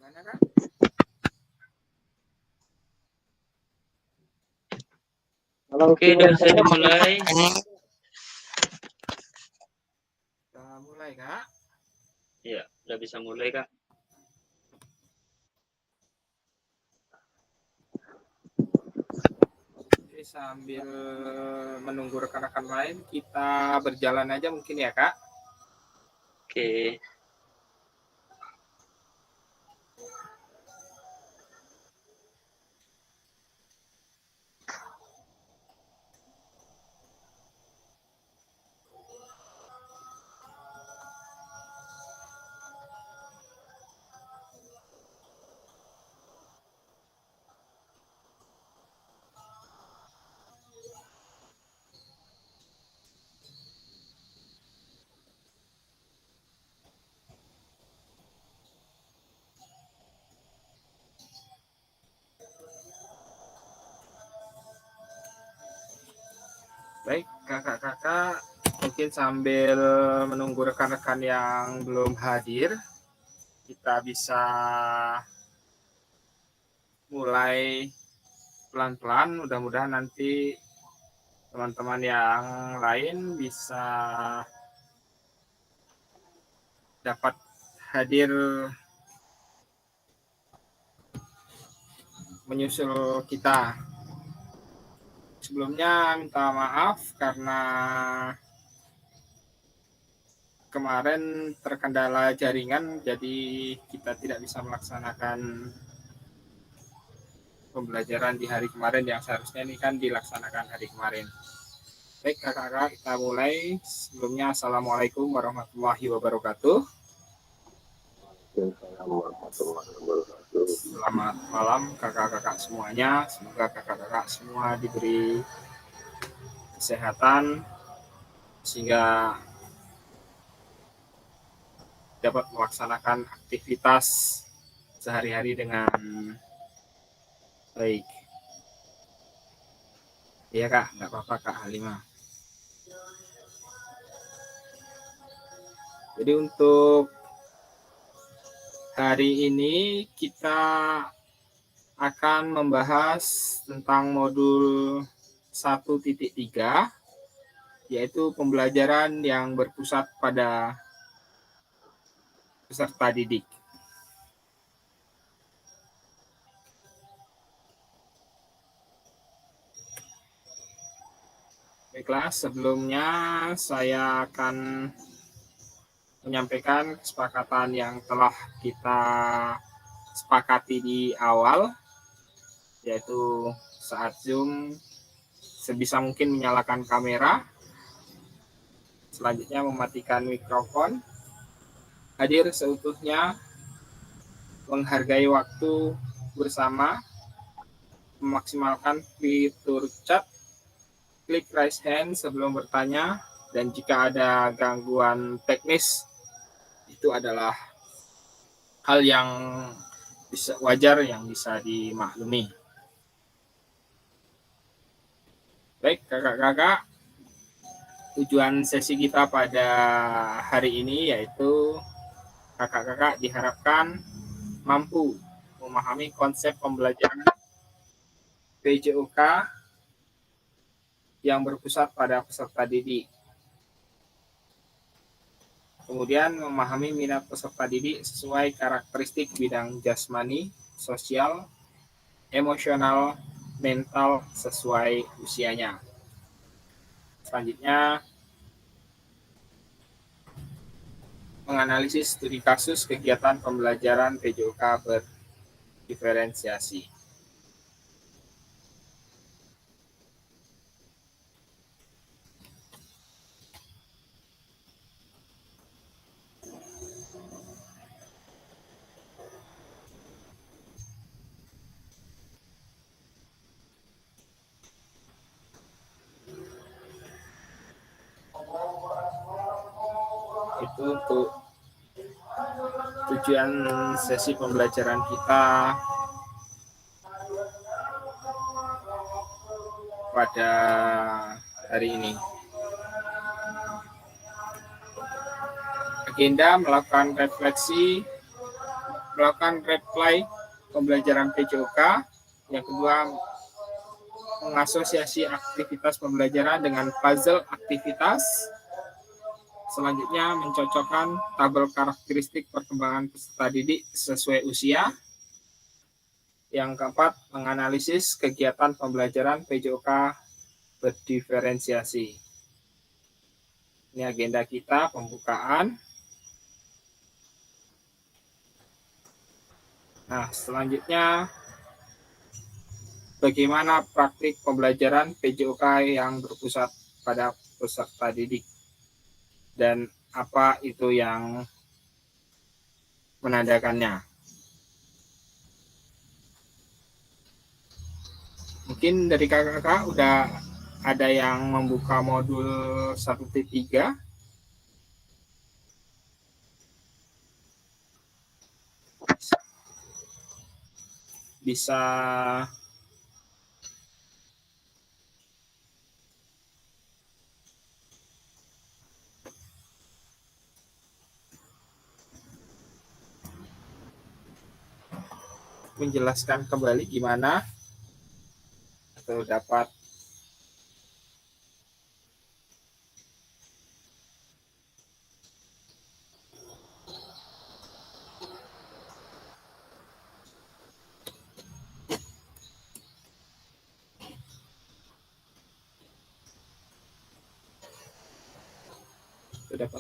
Gimana, Kak? Oke, udah bisa dimulai. Kita mulai, Kak. Iya, udah bisa mulai, Kak. Oke, sambil menunggu rekan-rekan lain, kita berjalan aja mungkin ya, Kak. Oke. Baik, kakak-kakak, mungkin sambil menunggu rekan-rekan yang belum hadir, kita bisa mulai pelan-pelan. Mudah-mudahan nanti teman-teman yang lain bisa dapat hadir menyusul kita. Sebelumnya minta maaf karena kemarin terkendala jaringan, jadi kita tidak bisa melaksanakan pembelajaran di hari kemarin yang seharusnya ini kan dilaksanakan hari kemarin. Baik kakak-kakak, kita mulai. Sebelumnya Assalamualaikum warahmatullahi wabarakatuh. Selamat malam kakak-kakak semuanya. Semoga kakak-kakak semua diberi kesehatan sehingga dapat melaksanakan aktivitas sehari-hari dengan baik. Iya Kak, nggak apa-apa Kak Halimah. Jadi untuk hari ini kita akan membahas tentang modul 1.3, yaitu pembelajaran yang berpusat pada peserta didik. Baiklah, sebelumnya saya akan menyampaikan kesepakatan yang telah kita sepakati di awal, yaitu saat Zoom sebisa mungkin menyalakan kamera, selanjutnya mematikan mikrofon, hadir seutuhnya, menghargai waktu bersama, memaksimalkan fitur chat, klik raise hand sebelum bertanya, dan jika ada gangguan teknis, itu adalah hal yang wajar yang bisa dimaklumi. Baik kakak-kakak, tujuan sesi kita pada hari ini yaitu kakak-kakak diharapkan mampu memahami konsep pembelajaran PJOK yang berpusat pada peserta didik. Kemudian memahami minat peserta didik sesuai karakteristik bidang jasmani, sosial, emosional, mental sesuai usianya. Selanjutnya, menganalisis studi kasus kegiatan pembelajaran PJOK berdiferensiasi. Itu untuk tujuan sesi pembelajaran kita pada hari ini. Agenda melakukan refleksi melakukan reply pembelajaran PJOK. Yang kedua, mengasosiasi aktivitas pembelajaran dengan puzzle aktivitas. Selanjutnya, mencocokkan tabel karakteristik perkembangan peserta didik sesuai usia. Yang keempat, menganalisis kegiatan pembelajaran PJOK berdiferensiasi. Ini agenda kita, pembukaan. Nah, selanjutnya, bagaimana praktik pembelajaran PJOK yang berpusat pada peserta didik? Dan apa itu yang menandakannya? Mungkin dari kakak-kakak udah ada yang membuka modul 1.3. Bisa menjelaskan kembali gimana atau dapat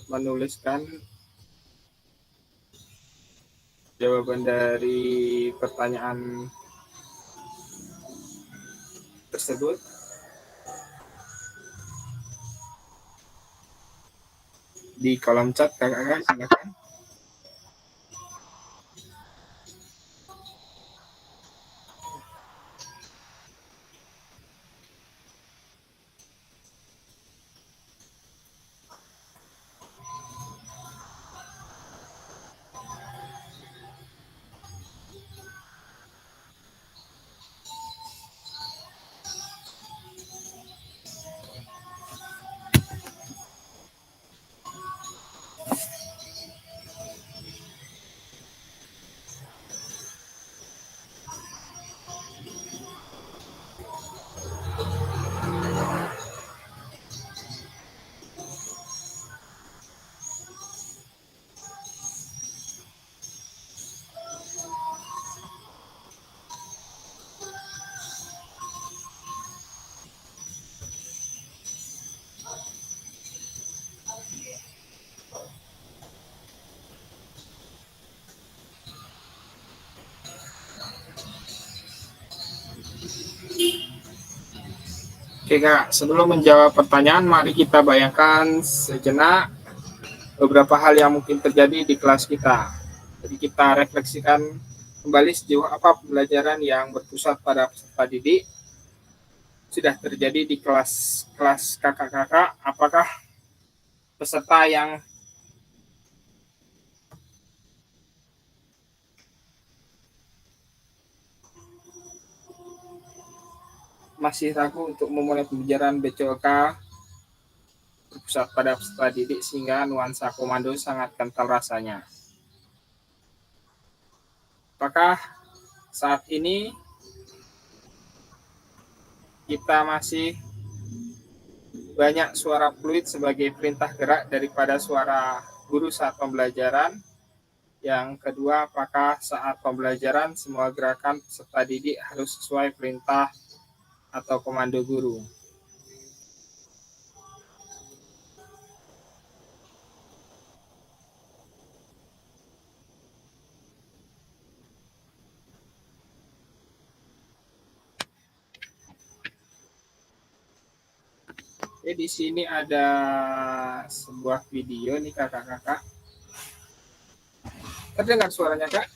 menuliskan jawaban dari pertanyaan tersebut di kolom chat kakak-kakak, silakan. Oke kak, sebelum menjawab pertanyaan, mari kita bayangkan sejenak beberapa hal yang mungkin terjadi di kelas kita. Jadi kita refleksikan kembali sejauh apa pembelajaran yang berpusat pada peserta didik sudah terjadi di kelas kakak-kakak. Apakah peserta yang masih ragu untuk memulai pembelajaran BCOK berpusat pada peserta didik sehingga nuansa komando sangat kental rasanya? Apakah saat ini kita masih banyak suara fluid sebagai perintah gerak daripada suara guru saat pembelajaran? Yang kedua, apakah saat pembelajaran semua gerakan peserta didik harus sesuai perintah atau komando guru? Oke, di sini ada sebuah video nih kakak-kakak. Terdengar suaranya kak?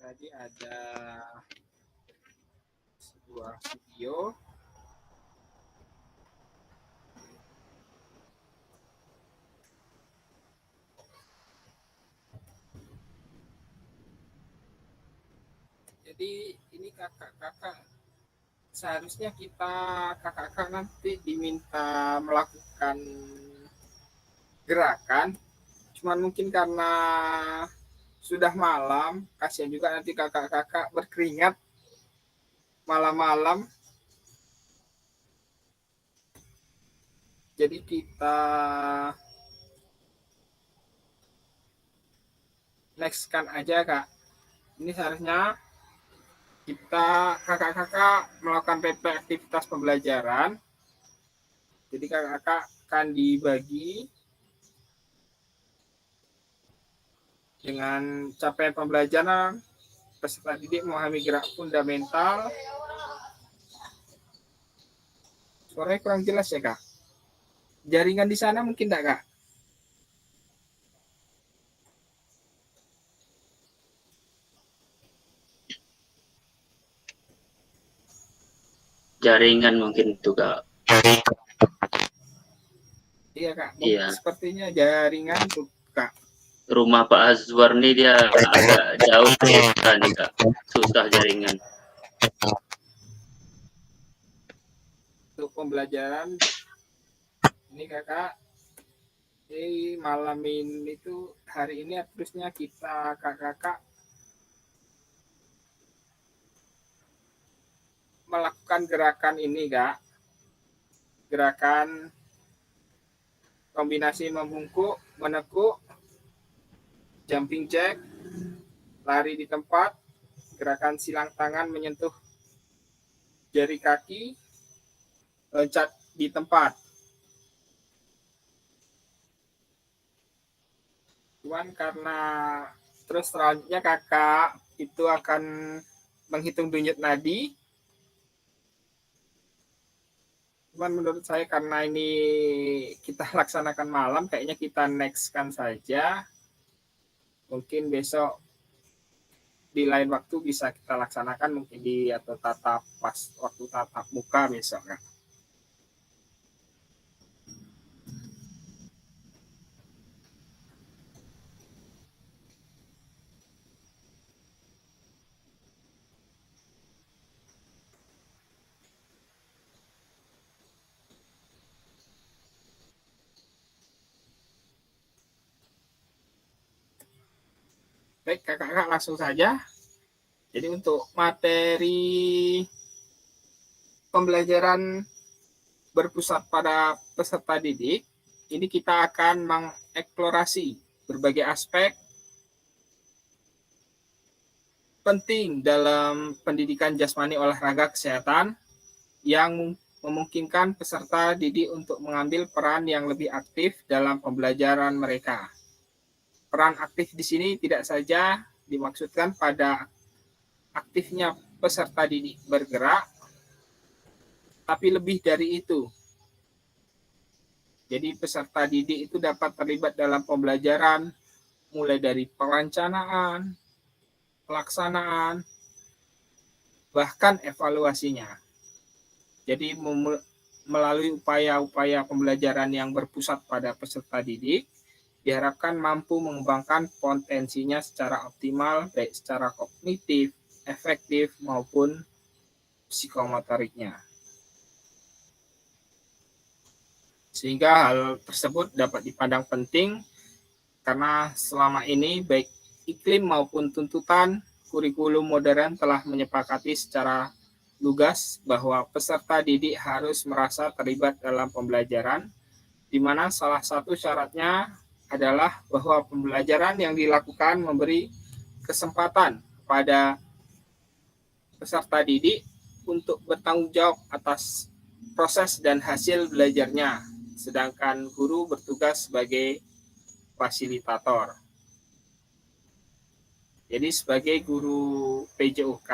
Tadi ada sebuah video. Jadi ini kakak-kakak, seharusnya kita kakak-kakak nanti diminta melakukan gerakan, cuman mungkin karena sudah malam, kasihan juga nanti kakak-kakak berkeringat malam-malam. Jadi kita nextkan aja kak. Ini seharusnya kita kakak-kakak melakukan PP aktivitas pembelajaran. Jadi kakak-kakak akan dibagi dengan capaian pembelajaran peserta didik memahami gerak fundamental. Suaranya kurang jelas ya kak. Jaringan di sana mungkin enggak kak? Jaringan mungkin itu kak. Iya kak. Iya. Sepertinya jaringan tuh kak. Rumah Pak Azwar nih dia agak jauh desa nih kak. Susah jaringan. Untuk pembelajaran ini kakak, di malam ini tuh hari ini terusnya kita kakak-kakak melakukan gerakan ini kak, gerakan kombinasi membungkuk, menekuk, jumping jack, lari di tempat, gerakan silang tangan menyentuh jari kaki, loncat di tempat. Cuman karena terus selanjutnya kakak itu akan menghitung denyut nadi. Cuman menurut saya karena ini kita laksanakan malam, kayaknya kita next-kan saja. Mungkin besok di lain waktu bisa kita laksanakan, mungkin di atau tatap pas waktu tatap muka besok kan. Baik, kakak-kakak langsung saja. Jadi untuk materi pembelajaran berpusat pada peserta didik, ini kita akan mengeksplorasi berbagai aspek penting dalam pendidikan jasmani olahraga kesehatan yang memungkinkan peserta didik untuk mengambil peran yang lebih aktif dalam pembelajaran mereka. Peran aktif di sini tidak saja dimaksudkan pada aktifnya peserta didik bergerak, tapi lebih dari itu. Jadi peserta didik itu dapat terlibat dalam pembelajaran mulai dari perencanaan, pelaksanaan, bahkan evaluasinya. Jadi melalui upaya-upaya pembelajaran yang berpusat pada peserta didik, diharapkan mampu mengembangkan potensinya secara optimal, baik secara kognitif, efektif, maupun psikomotoriknya. Sehingga hal tersebut dapat dipandang penting karena selama ini baik iklim maupun tuntutan kurikulum modern telah menyepakati secara lugas bahwa peserta didik harus merasa terlibat dalam pembelajaran, di mana salah satu syaratnya adalah bahwa pembelajaran yang dilakukan memberi kesempatan kepada peserta didik untuk bertanggung jawab atas proses dan hasil belajarnya, sedangkan guru bertugas sebagai fasilitator. Jadi sebagai guru PJOK,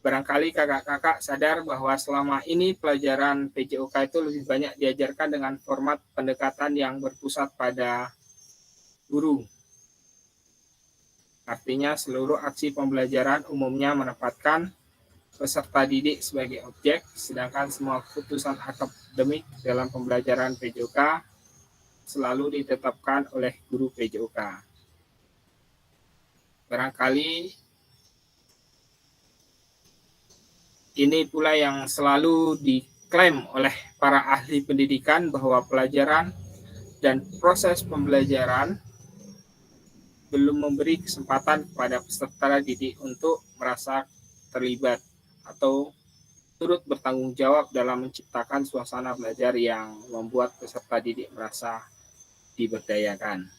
barangkali kakak-kakak sadar bahwa selama ini pelajaran PJOK itu lebih banyak diajarkan dengan format pendekatan yang berpusat pada guru. Artinya seluruh aksi pembelajaran umumnya menempatkan peserta didik sebagai objek, sedangkan semua keputusan akademik dalam pembelajaran PJOK selalu ditetapkan oleh guru PJOK. Barangkali ini pula yang selalu diklaim oleh para ahli pendidikan bahwa pelajaran dan proses pembelajaran belum memberi kesempatan kepada peserta didik untuk merasa terlibat atau turut bertanggung jawab dalam menciptakan suasana belajar yang membuat peserta didik merasa diberdayakan.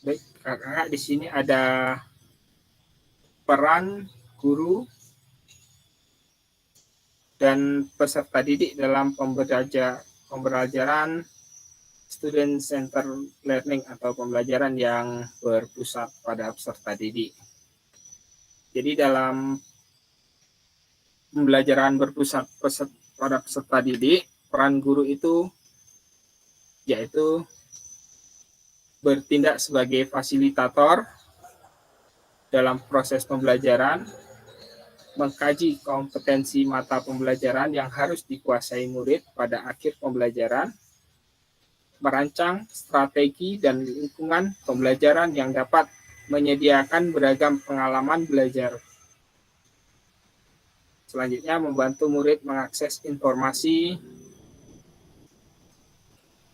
Baik, kakak di sini ada peran guru dan peserta didik dalam pembelajaran student center learning atau pembelajaran yang berpusat pada peserta didik. Jadi dalam pembelajaran berpusat pada peserta didik, peran guru itu yaitu bertindak sebagai fasilitator dalam proses pembelajaran, mengkaji kompetensi mata pembelajaran yang harus dikuasai murid pada akhir pembelajaran, merancang strategi dan lingkungan pembelajaran yang dapat menyediakan beragam pengalaman belajar. Selanjutnya, membantu murid mengakses informasi,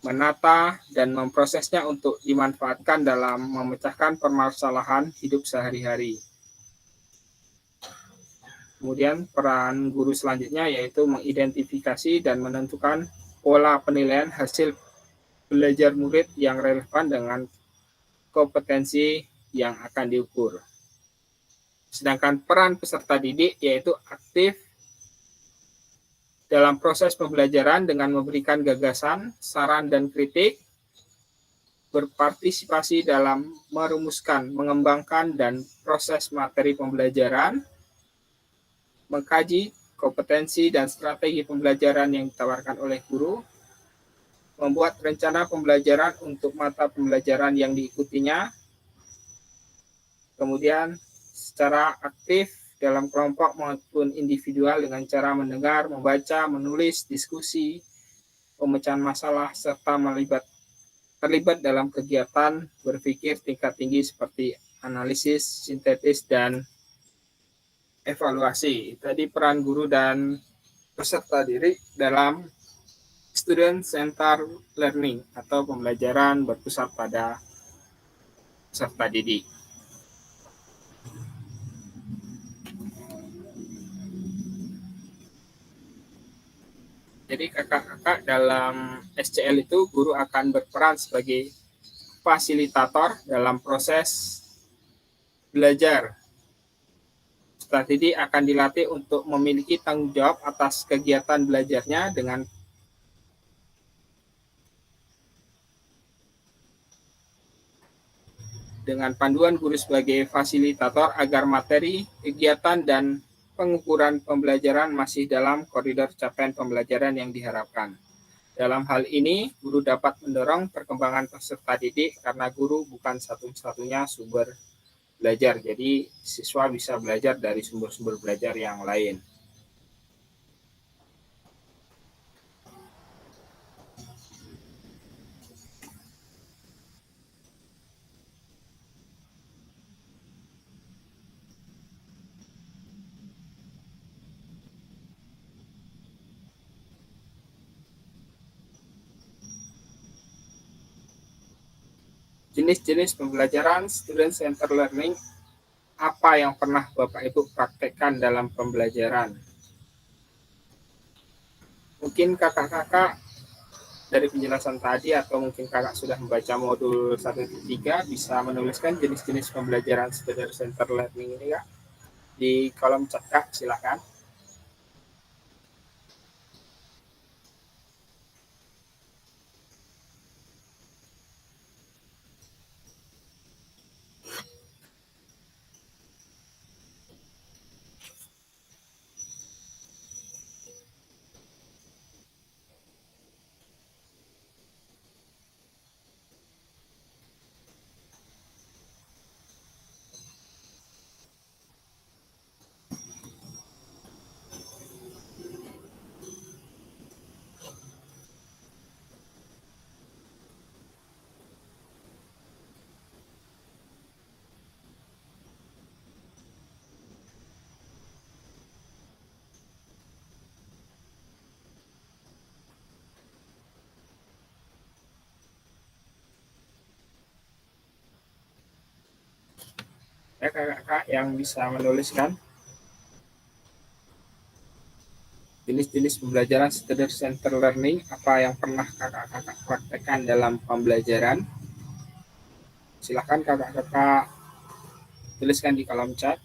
menata, dan memprosesnya untuk dimanfaatkan dalam memecahkan permasalahan hidup sehari-hari. Kemudian peran guru selanjutnya yaitu mengidentifikasi dan menentukan pola penilaian hasil belajar murid yang relevan dengan kompetensi yang akan diukur. Sedangkan peran peserta didik yaitu aktif dalam proses pembelajaran dengan memberikan gagasan, saran, dan kritik, berpartisipasi dalam merumuskan, mengembangkan, dan proses materi pembelajaran, mengkaji kompetensi dan strategi pembelajaran yang ditawarkan oleh guru, membuat rencana pembelajaran untuk mata pembelajaran yang diikutinya, kemudian secara aktif dalam kelompok maupun individual dengan cara mendengar, membaca, menulis, diskusi, pemecahan masalah, serta terlibat dalam kegiatan berpikir tingkat tinggi seperti analisis, sintetis, dan evaluasi. Tadi peran guru dan peserta didik dalam student center learning atau pembelajaran berpusat pada peserta didik. Jadi kakak-kakak dalam SCL itu guru akan berperan sebagai fasilitator dalam proses belajar. Peserta didik akan dilatih untuk memiliki tanggung jawab atas kegiatan belajarnya dengan panduan guru sebagai fasilitator agar materi, kegiatan, dan pengukuran pembelajaran masih dalam koridor capaian pembelajaran yang diharapkan. Dalam hal ini, guru dapat mendorong perkembangan peserta didik karena guru bukan satu-satunya sumber belajar. Jadi, siswa bisa belajar dari sumber-sumber belajar yang lain. Jenis-jenis pembelajaran student center learning, apa yang pernah Bapak Ibu praktekkan dalam pembelajaran? Mungkin kakak-kakak dari penjelasan tadi atau mungkin kakak sudah membaca modul 1-3 bisa menuliskan jenis-jenis pembelajaran student center learning ini Kak di kolom chat Kak, silakan. Ya kakak-kakak yang bisa menuliskan jenis-jenis pembelajaran student center learning apa yang pernah kakak-kakak praktekkan dalam pembelajaran. Silakan kakak-kakak tuliskan di kolom chat.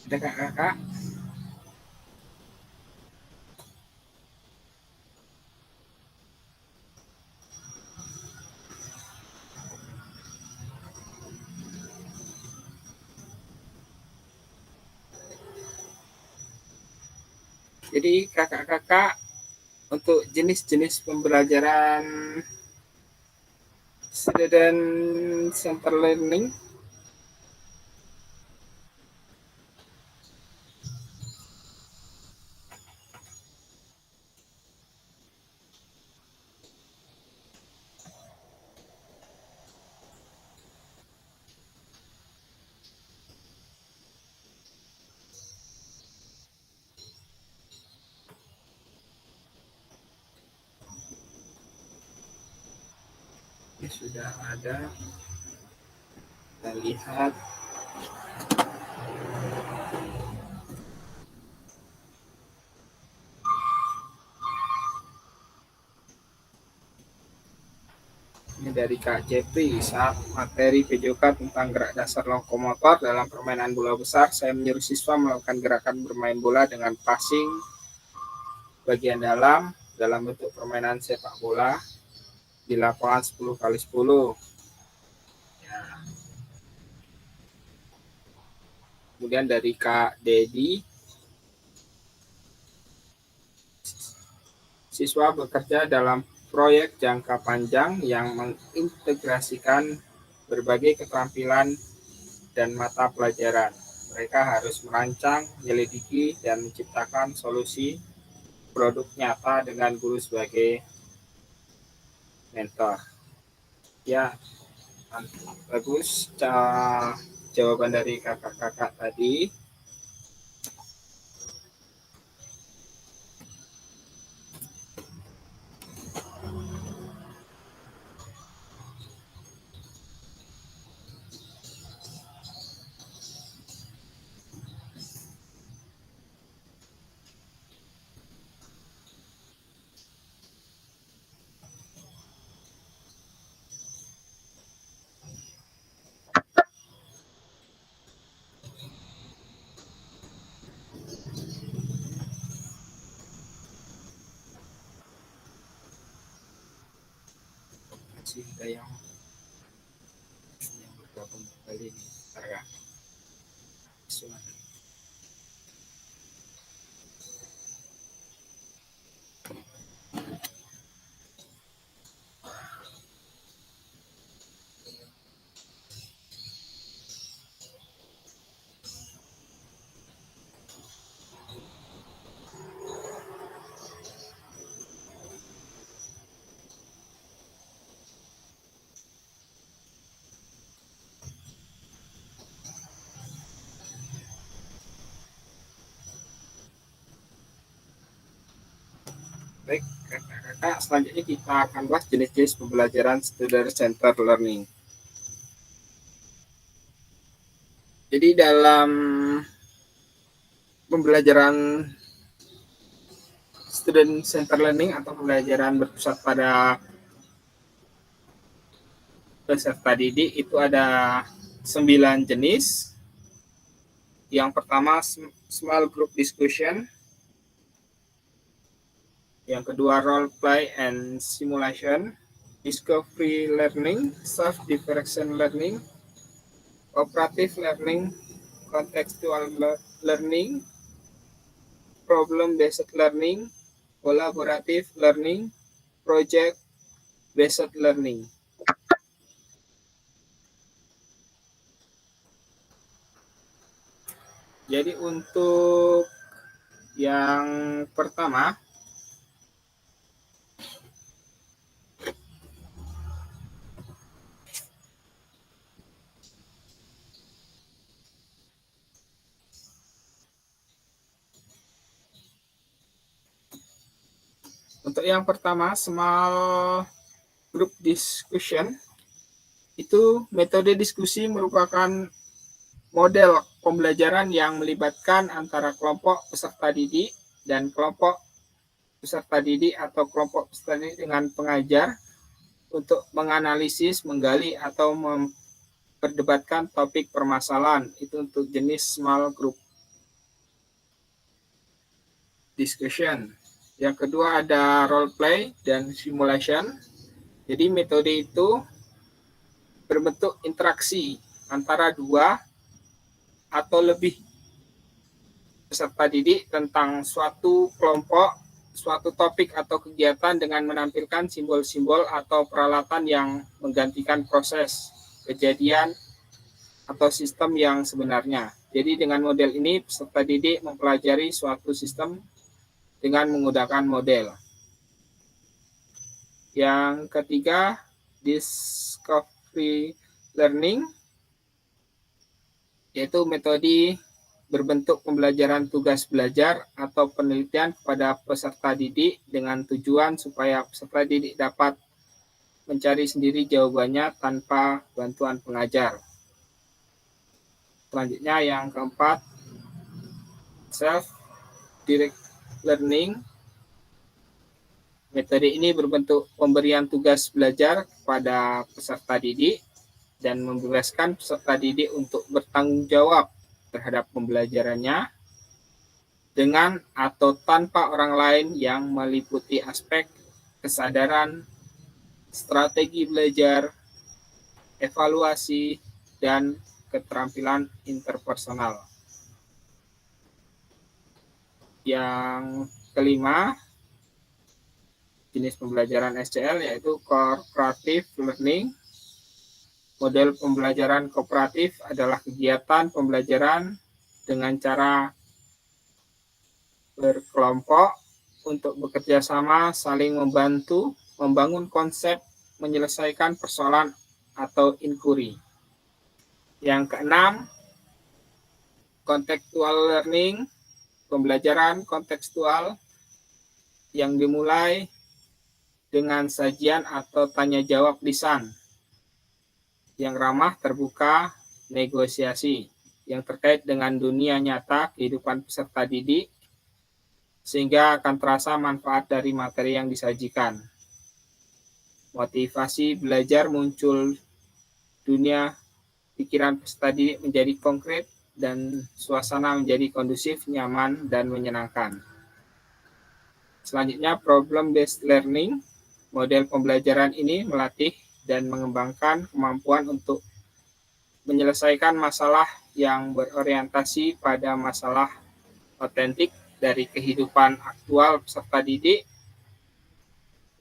Ada kakak-kakak? Jadi kakak-kakak untuk jenis-jenis pembelajaran student center learning ini sudah ada. Kita lihat ini dari Kak Jepri. Saat materi PJOK tentang gerak dasar lokomotor dalam permainan bola besar, saya menyuruh siswa melakukan gerakan bermain bola dengan passing bagian dalam bentuk permainan sepak bola di lapangan 10x10. Ya. Kemudian dari Kak Dedi, siswa bekerja dalam proyek jangka panjang yang mengintegrasikan berbagai keterampilan dan mata pelajaran. Mereka harus merancang, menyelidiki, dan menciptakan solusi produk nyata dengan guru sebagai mentor. Ya, bagus jawaban dari kakak-kakak tadi. Ada yang bergabung kembali nih, ya. Baik, kakak-kakak, selanjutnya kita akan bahas jenis-jenis pembelajaran student center learning. Jadi dalam pembelajaran student center learning atau pembelajaran berpusat pada peserta didik itu ada 9 jenis. Yang pertama small group discussion. Yang kedua role play and simulation, discovery learning, self-direction learning, cooperative learning, contextual learning, problem-based learning, collaborative learning, project based learning. Jadi untuk yang pertama, small group discussion, itu metode diskusi merupakan model pembelajaran yang melibatkan antara kelompok peserta didik dan kelompok peserta didik atau kelompok peserta didik dengan pengajar untuk menganalisis, menggali, atau memperdebatkan topik permasalahan. Itu untuk jenis small group discussion. Yang kedua ada role play dan simulation. Jadi metode itu berbentuk interaksi antara dua atau lebih peserta didik tentang suatu kelompok, suatu topik atau kegiatan dengan menampilkan simbol-simbol atau peralatan yang menggantikan proses, kejadian, atau sistem yang sebenarnya. Jadi dengan model ini peserta didik mempelajari suatu sistem dengan menggunakan model. Yang ketiga, discovery learning, yaitu metode berbentuk pembelajaran tugas belajar atau penelitian kepada peserta didik dengan tujuan supaya peserta didik dapat mencari sendiri jawabannya tanpa bantuan pengajar. Selanjutnya yang keempat, self-direct learning. Metode ini berbentuk pemberian tugas belajar kepada peserta didik dan membebaskan peserta didik untuk bertanggung jawab terhadap pembelajarannya dengan atau tanpa orang lain yang meliputi aspek kesadaran, strategi belajar, evaluasi, dan keterampilan interpersonal. Yang kelima, jenis pembelajaran SCL yaitu cooperative learning. Model pembelajaran kooperatif adalah kegiatan pembelajaran dengan cara berkelompok untuk bekerja sama, saling membantu, membangun konsep, menyelesaikan persoalan atau inquiry. Yang keenam, contextual learning, pembelajaran kontekstual yang dimulai dengan sajian atau tanya jawab lisan yang ramah, terbuka, negosiasi yang terkait dengan dunia nyata kehidupan peserta didik sehingga akan terasa manfaat dari materi yang disajikan. Motivasi belajar muncul, dunia pikiran peserta didik menjadi konkret dan suasana menjadi kondusif, nyaman, dan menyenangkan. Selanjutnya, problem-based learning. Model pembelajaran ini melatih dan mengembangkan kemampuan untuk menyelesaikan masalah yang berorientasi pada masalah otentik dari kehidupan aktual peserta didik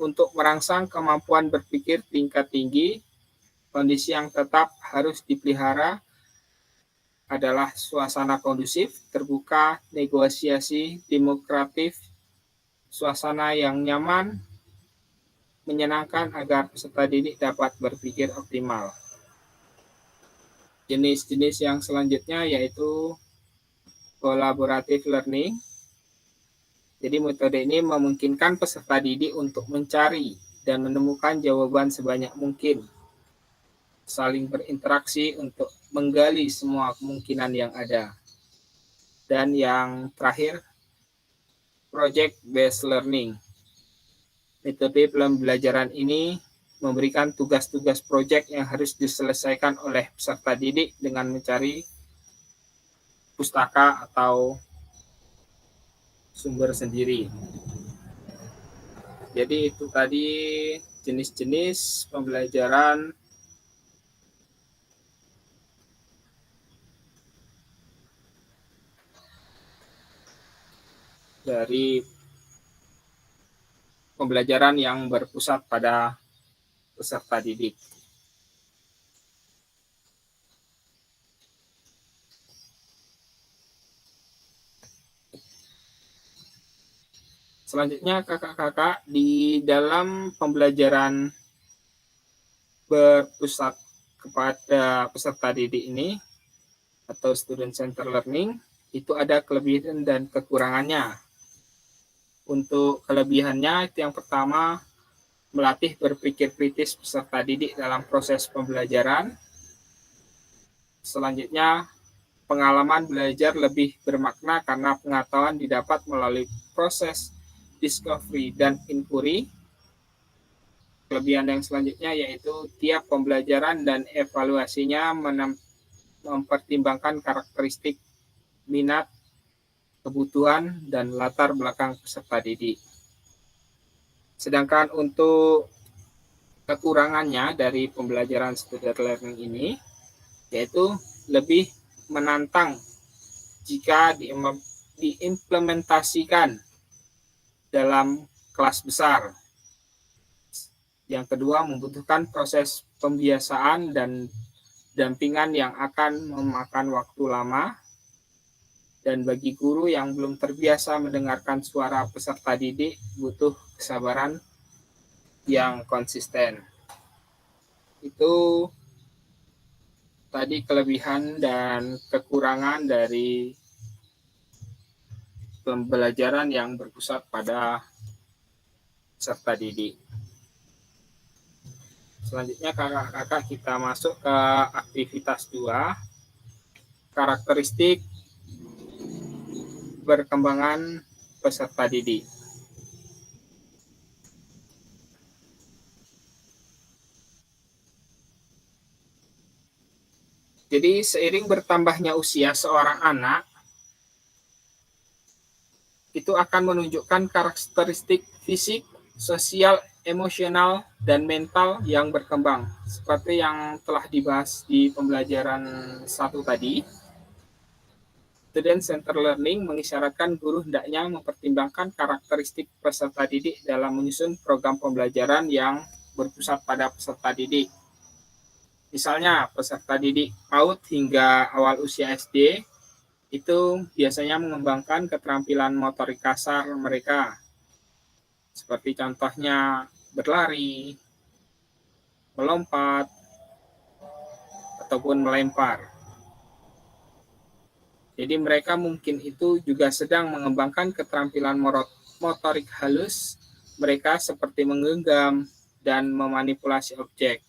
untuk merangsang kemampuan berpikir tingkat tinggi. Kondisi yang tetap harus dipelihara adalah suasana kondusif, terbuka, negosiasi, demokratif, suasana yang nyaman, menyenangkan agar peserta didik dapat berpikir optimal. Jenis-jenis yang selanjutnya yaitu collaborative learning. Jadi metode ini memungkinkan peserta didik untuk mencari dan menemukan jawaban sebanyak mungkin, saling berinteraksi untuk menggali semua kemungkinan yang ada. Dan yang terakhir, project-based learning. Metode pembelajaran ini memberikan tugas-tugas proyek yang harus diselesaikan oleh peserta didik dengan mencari pustaka atau sumber sendiri. Jadi itu tadi jenis-jenis pembelajaran dari pembelajaran yang berpusat pada peserta didik. Selanjutnya kakak-kakak, di dalam pembelajaran berpusat kepada peserta didik ini atau student center learning itu ada kelebihan dan kekurangannya. Untuk kelebihannya itu yang pertama, melatih berpikir kritis peserta didik dalam proses pembelajaran. Selanjutnya, pengalaman belajar lebih bermakna karena pengetahuan didapat melalui proses discovery dan inquiry. Kelebihan yang selanjutnya yaitu tiap pembelajaran dan evaluasinya mempertimbangkan karakteristik, minat, kebutuhan, dan latar belakang peserta didik. Sedangkan untuk kekurangannya dari pembelajaran student learning ini yaitu lebih menantang jika diimplementasikan dalam kelas besar. Yang kedua, membutuhkan proses pembiasaan dan dampingan yang akan memakan waktu lama. Dan bagi guru yang belum terbiasa mendengarkan suara peserta didik, butuh kesabaran yang konsisten. Itu tadi kelebihan dan kekurangan dari pembelajaran yang berpusat pada peserta didik. Selanjutnya kakak-kakak kita masuk ke aktivitas 2, karakteristik perkembangan peserta didik. Jadi seiring bertambahnya usia seorang anak, itu akan menunjukkan karakteristik fisik, sosial, emosional, dan mental yang berkembang. Seperti yang telah dibahas di pembelajaran 1 tadi, Student Center Learning mengisyaratkan guru hendaknya mempertimbangkan karakteristik peserta didik dalam menyusun program pembelajaran yang berpusat pada peserta didik. Misalnya, peserta didik PAUD hingga awal usia SD itu biasanya mengembangkan keterampilan motorik kasar mereka, seperti contohnya berlari, melompat, ataupun melempar. Jadi mereka mungkin itu juga sedang mengembangkan keterampilan motorik halus mereka seperti menggenggam dan memanipulasi objek.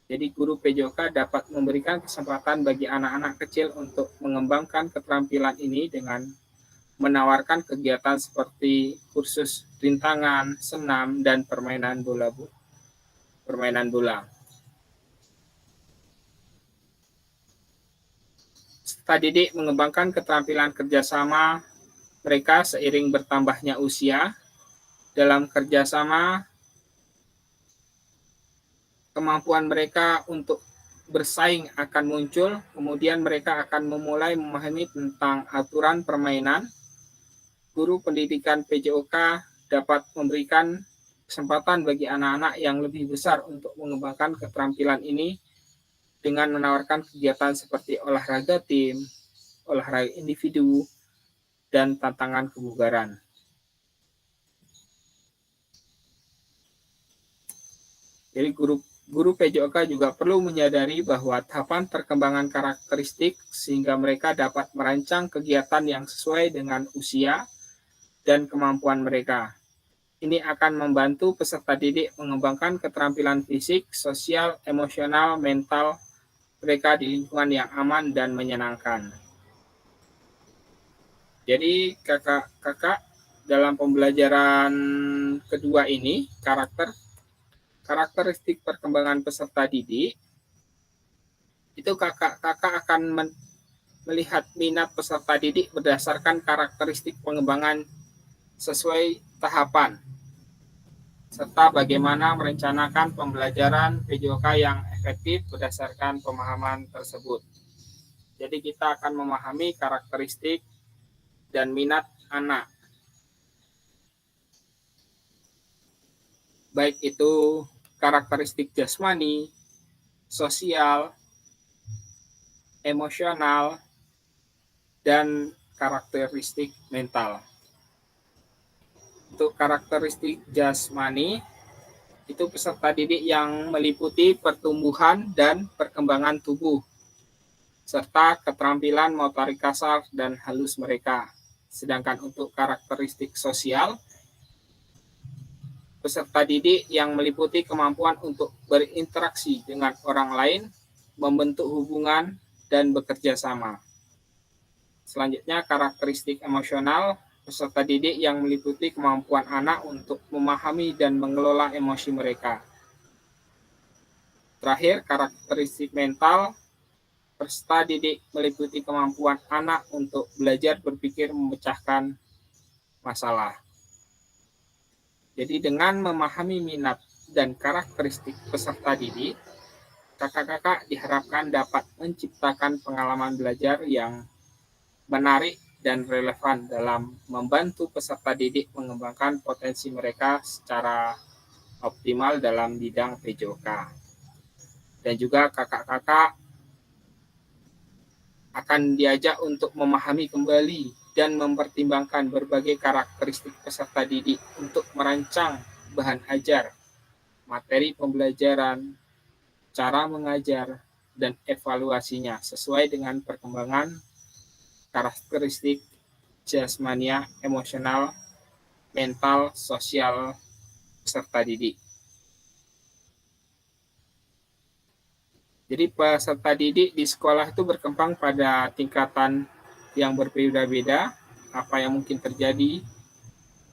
Jadi guru PJOK dapat memberikan kesempatan bagi anak-anak kecil untuk mengembangkan keterampilan ini dengan menawarkan kegiatan seperti kursus rintangan, senam, dan permainan bola. Peserta didik mengembangkan keterampilan kerjasama mereka seiring bertambahnya usia. Dalam kerjasama, kemampuan mereka untuk bersaing akan muncul, kemudian mereka akan memulai memahami tentang aturan permainan. Guru pendidikan PJOK dapat memberikan kesempatan bagi anak-anak yang lebih besar untuk mengembangkan keterampilan ini dengan menawarkan kegiatan seperti olahraga tim, olahraga individu, dan tantangan kebugaran. Jadi guru PJOK juga perlu menyadari bahwa tahapan perkembangan karakteristik sehingga mereka dapat merancang kegiatan yang sesuai dengan usia dan kemampuan mereka. Ini akan membantu peserta didik mengembangkan keterampilan fisik, sosial, emosional, mental mereka di lingkungan yang aman dan menyenangkan. Jadi kakak-kakak dalam pembelajaran kedua ini, karakteristik perkembangan peserta didik, itu kakak-kakak akan melihat minat peserta didik berdasarkan karakteristik pengembangan sesuai tahapan, serta bagaimana merencanakan pembelajaran PJOK yang efektif berdasarkan pemahaman tersebut. Jadi kita akan memahami karakteristik dan minat anak. baik itu karakteristik jasmani, sosial, emosional, dan karakteristik mental. Untuk karakteristik jasmani, itu peserta didik yang meliputi pertumbuhan dan perkembangan tubuh, serta keterampilan motorik kasar dan halus mereka. Sedangkan untuk karakteristik sosial, peserta didik yang meliputi kemampuan untuk berinteraksi dengan orang lain, membentuk hubungan, dan bekerja sama. Selanjutnya, karakteristik emosional, peserta didik yang meliputi kemampuan anak untuk memahami dan mengelola emosi mereka. Terakhir, karakteristik mental, peserta didik meliputi kemampuan anak untuk belajar berpikir memecahkan masalah. Jadi dengan memahami minat dan karakteristik peserta didik, kakak-kakak diharapkan dapat menciptakan pengalaman belajar yang menarik dan relevan dalam membantu peserta didik mengembangkan potensi mereka secara optimal dalam bidang PJOK. Dan juga kakak-kakak akan diajak untuk memahami kembali dan mempertimbangkan berbagai karakteristik peserta didik untuk merancang bahan ajar, materi pembelajaran, cara mengajar, dan evaluasinya sesuai dengan perkembangan karakteristik jasmania, emosional, mental, sosial peserta didik. Jadi peserta didik di sekolah itu berkembang pada tingkatan yang berbeda-beda. Apa yang mungkin terjadi,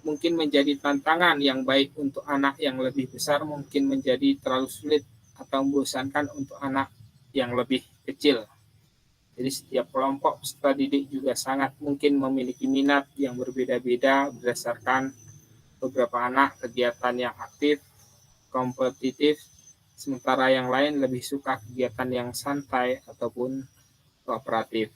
mungkin menjadi tantangan yang baik untuk anak yang lebih besar, mungkin menjadi terlalu sulit atau membosankan untuk anak yang lebih kecil. Jadi setiap kelompok peserta didik juga sangat mungkin memiliki minat yang berbeda-beda berdasarkan beberapa anak kegiatan yang aktif, kompetitif, sementara yang lain lebih suka kegiatan yang santai ataupun kooperatif.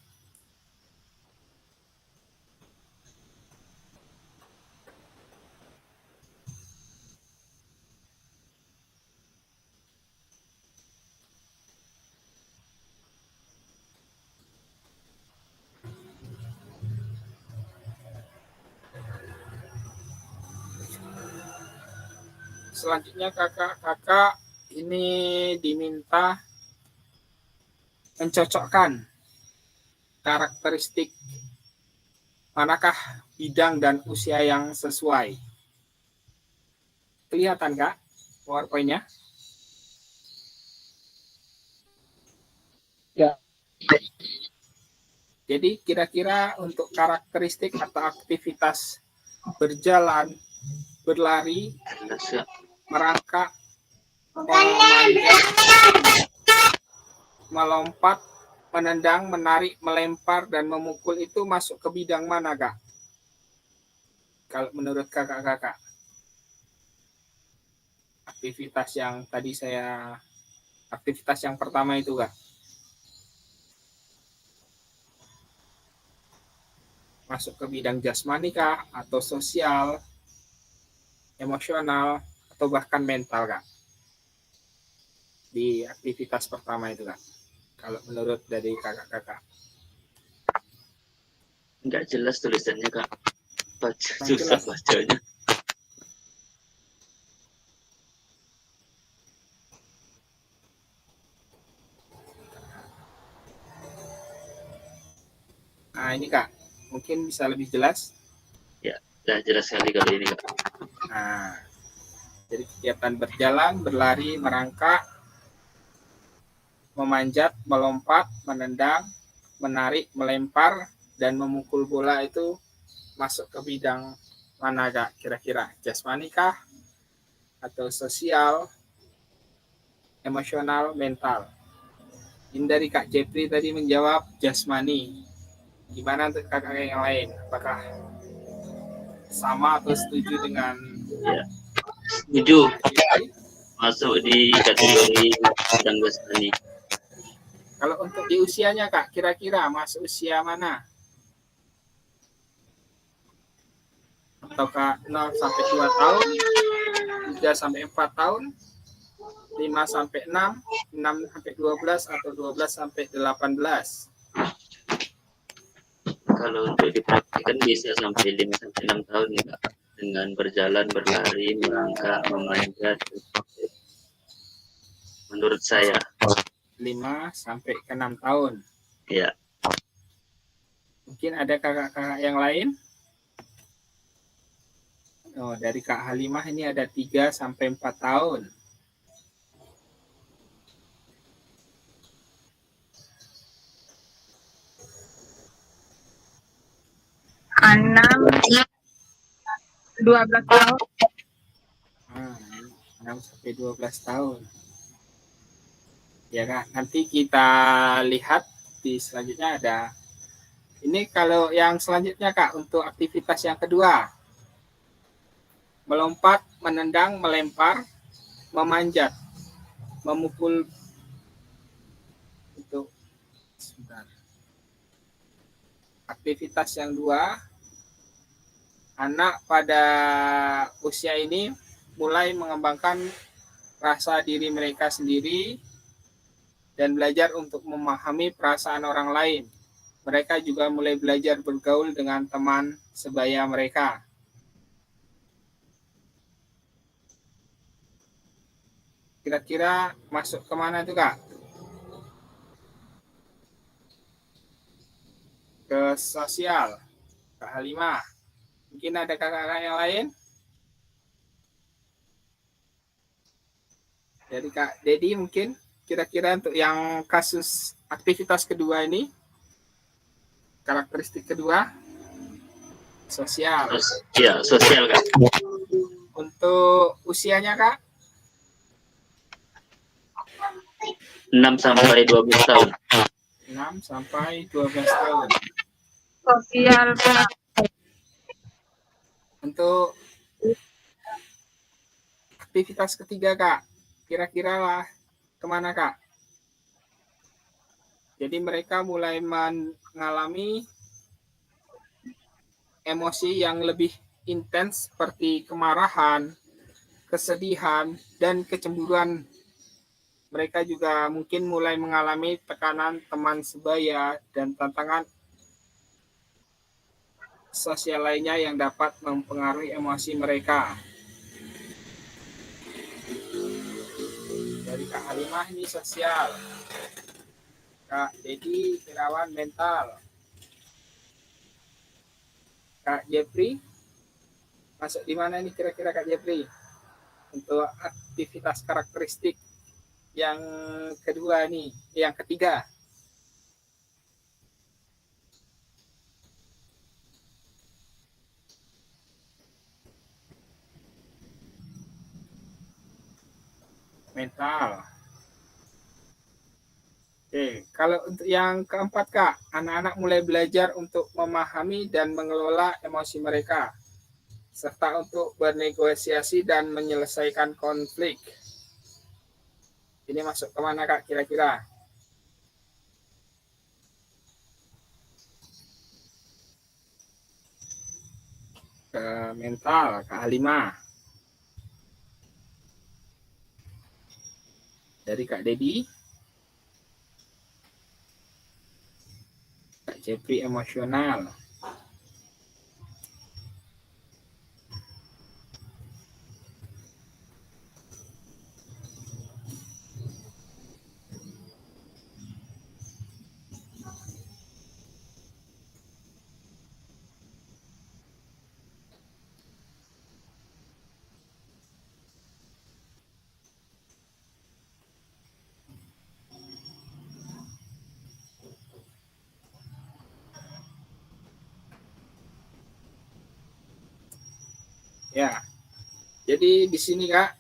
Selanjutnya kakak-kakak ini diminta mencocokkan karakteristik manakah bidang dan usia yang sesuai. Kelihatan kak PowerPoint-nya? Ya. Jadi kira-kira untuk karakteristik atau aktivitas berjalan, berlari, merangkak, memanjat, melompat, menendang, menarik, melempar, dan memukul itu masuk ke bidang mana, Kak? Kalau menurut kakak-kakak. Aktivitas yang tadi aktivitas yang pertama itu, Kak. Masuk ke bidang jasmani, Kak, atau sosial, emosional, atau bahkan mental, Kak. Di aktivitas pertama itu, Kak. Kalau menurut dari kakak-kakak. Nggak jelas tulisannya, Kak. Susah bacanya. Nah, ini Kak, mungkin bisa lebih jelas. Ya, sudah jelas sekali kali ini, Kak. Nah, jadi kegiatan berjalan, berlari, merangkak, memanjat, melompat, menendang, menarik, melempar, dan memukul bola itu masuk ke bidang mana, Kak? Kira-kira jasmani kah? Atau sosial, emosional, mental? Ini dari Kak Jepri tadi menjawab jasmani. Gimana untuk kakak yang lain? Apakah sama atau setuju dengan Ya, setuju. Masuk di kategori bidang jasmani. Kalau untuk di usianya Kak, kira-kira masuk usia mana? Ataukah 0 sampai 2 tahun, 3 sampai 4 tahun, 5 sampai 6, 6 sampai 12 atau 12 sampai 18. Kalau untuk dipraktikkan bisa sampai 5 sampai 6 tahun ya Kak. Dengan berjalan, berlari, merangkak, memanjat. Menurut saya. 5 sampai ke 6 tahun. Ya. Mungkin ada kakak-kakak yang lain? Oh, dari Kak Halimah ini ada 3 sampai 4 tahun. Enam, 12 tahun. 6 sampai 12 tahun. Ya Kak, nanti kita lihat di selanjutnya ada. Ini kalau yang selanjutnya Kak, untuk aktivitas yang kedua. Melompat, menendang, melempar, memanjat, memukul. Untuk sebentar. Aktivitas yang 2, anak pada usia ini mulai mengembangkan rasa diri mereka sendiri dan belajar untuk memahami perasaan orang lain. Mereka juga mulai belajar bergaul dengan teman sebaya mereka. Kira-kira masuk kemana tuh Kak? Ke sosial, Kak Halimah. Mungkin ada kakak-kakak yang lain? Dari Kak Dedi mungkin, kira-kira untuk yang kasus aktivitas kedua ini, karakteristik kedua, sosial. Ya, sosial Kak. Untuk usianya Kak? 6 sampai 12 tahun. 6 sampai 12 tahun. Sosial, Kak. Untuk aktivitas ketiga Kak, kira-kira lah kemana Kak? Jadi mereka mulai mengalami emosi yang lebih intens seperti kemarahan, kesedihan, dan kecemburuan. Mereka juga mungkin mulai mengalami tekanan teman sebaya dan tantangan sosial lainnya yang dapat mempengaruhi emosi mereka. Dari Kak Halimah ini sosial, Kak Dedi Irawan mental, Kak Jeffrey masuk di mana ini kira-kira Kak Jeffrey untuk aktivitas karakteristik yang kedua nih, yang ketiga? Mental. Oke, kalau untuk yang keempat Kak, anak-anak mulai belajar untuk memahami dan mengelola emosi mereka, serta untuk bernegosiasi dan menyelesaikan konflik. Ini masuk kemana Kak kira-kira? Ke mental, Kak Halimah. Dari Kak Dedi. Kak Jeffrey emosional. Ya, jadi di sini Kak,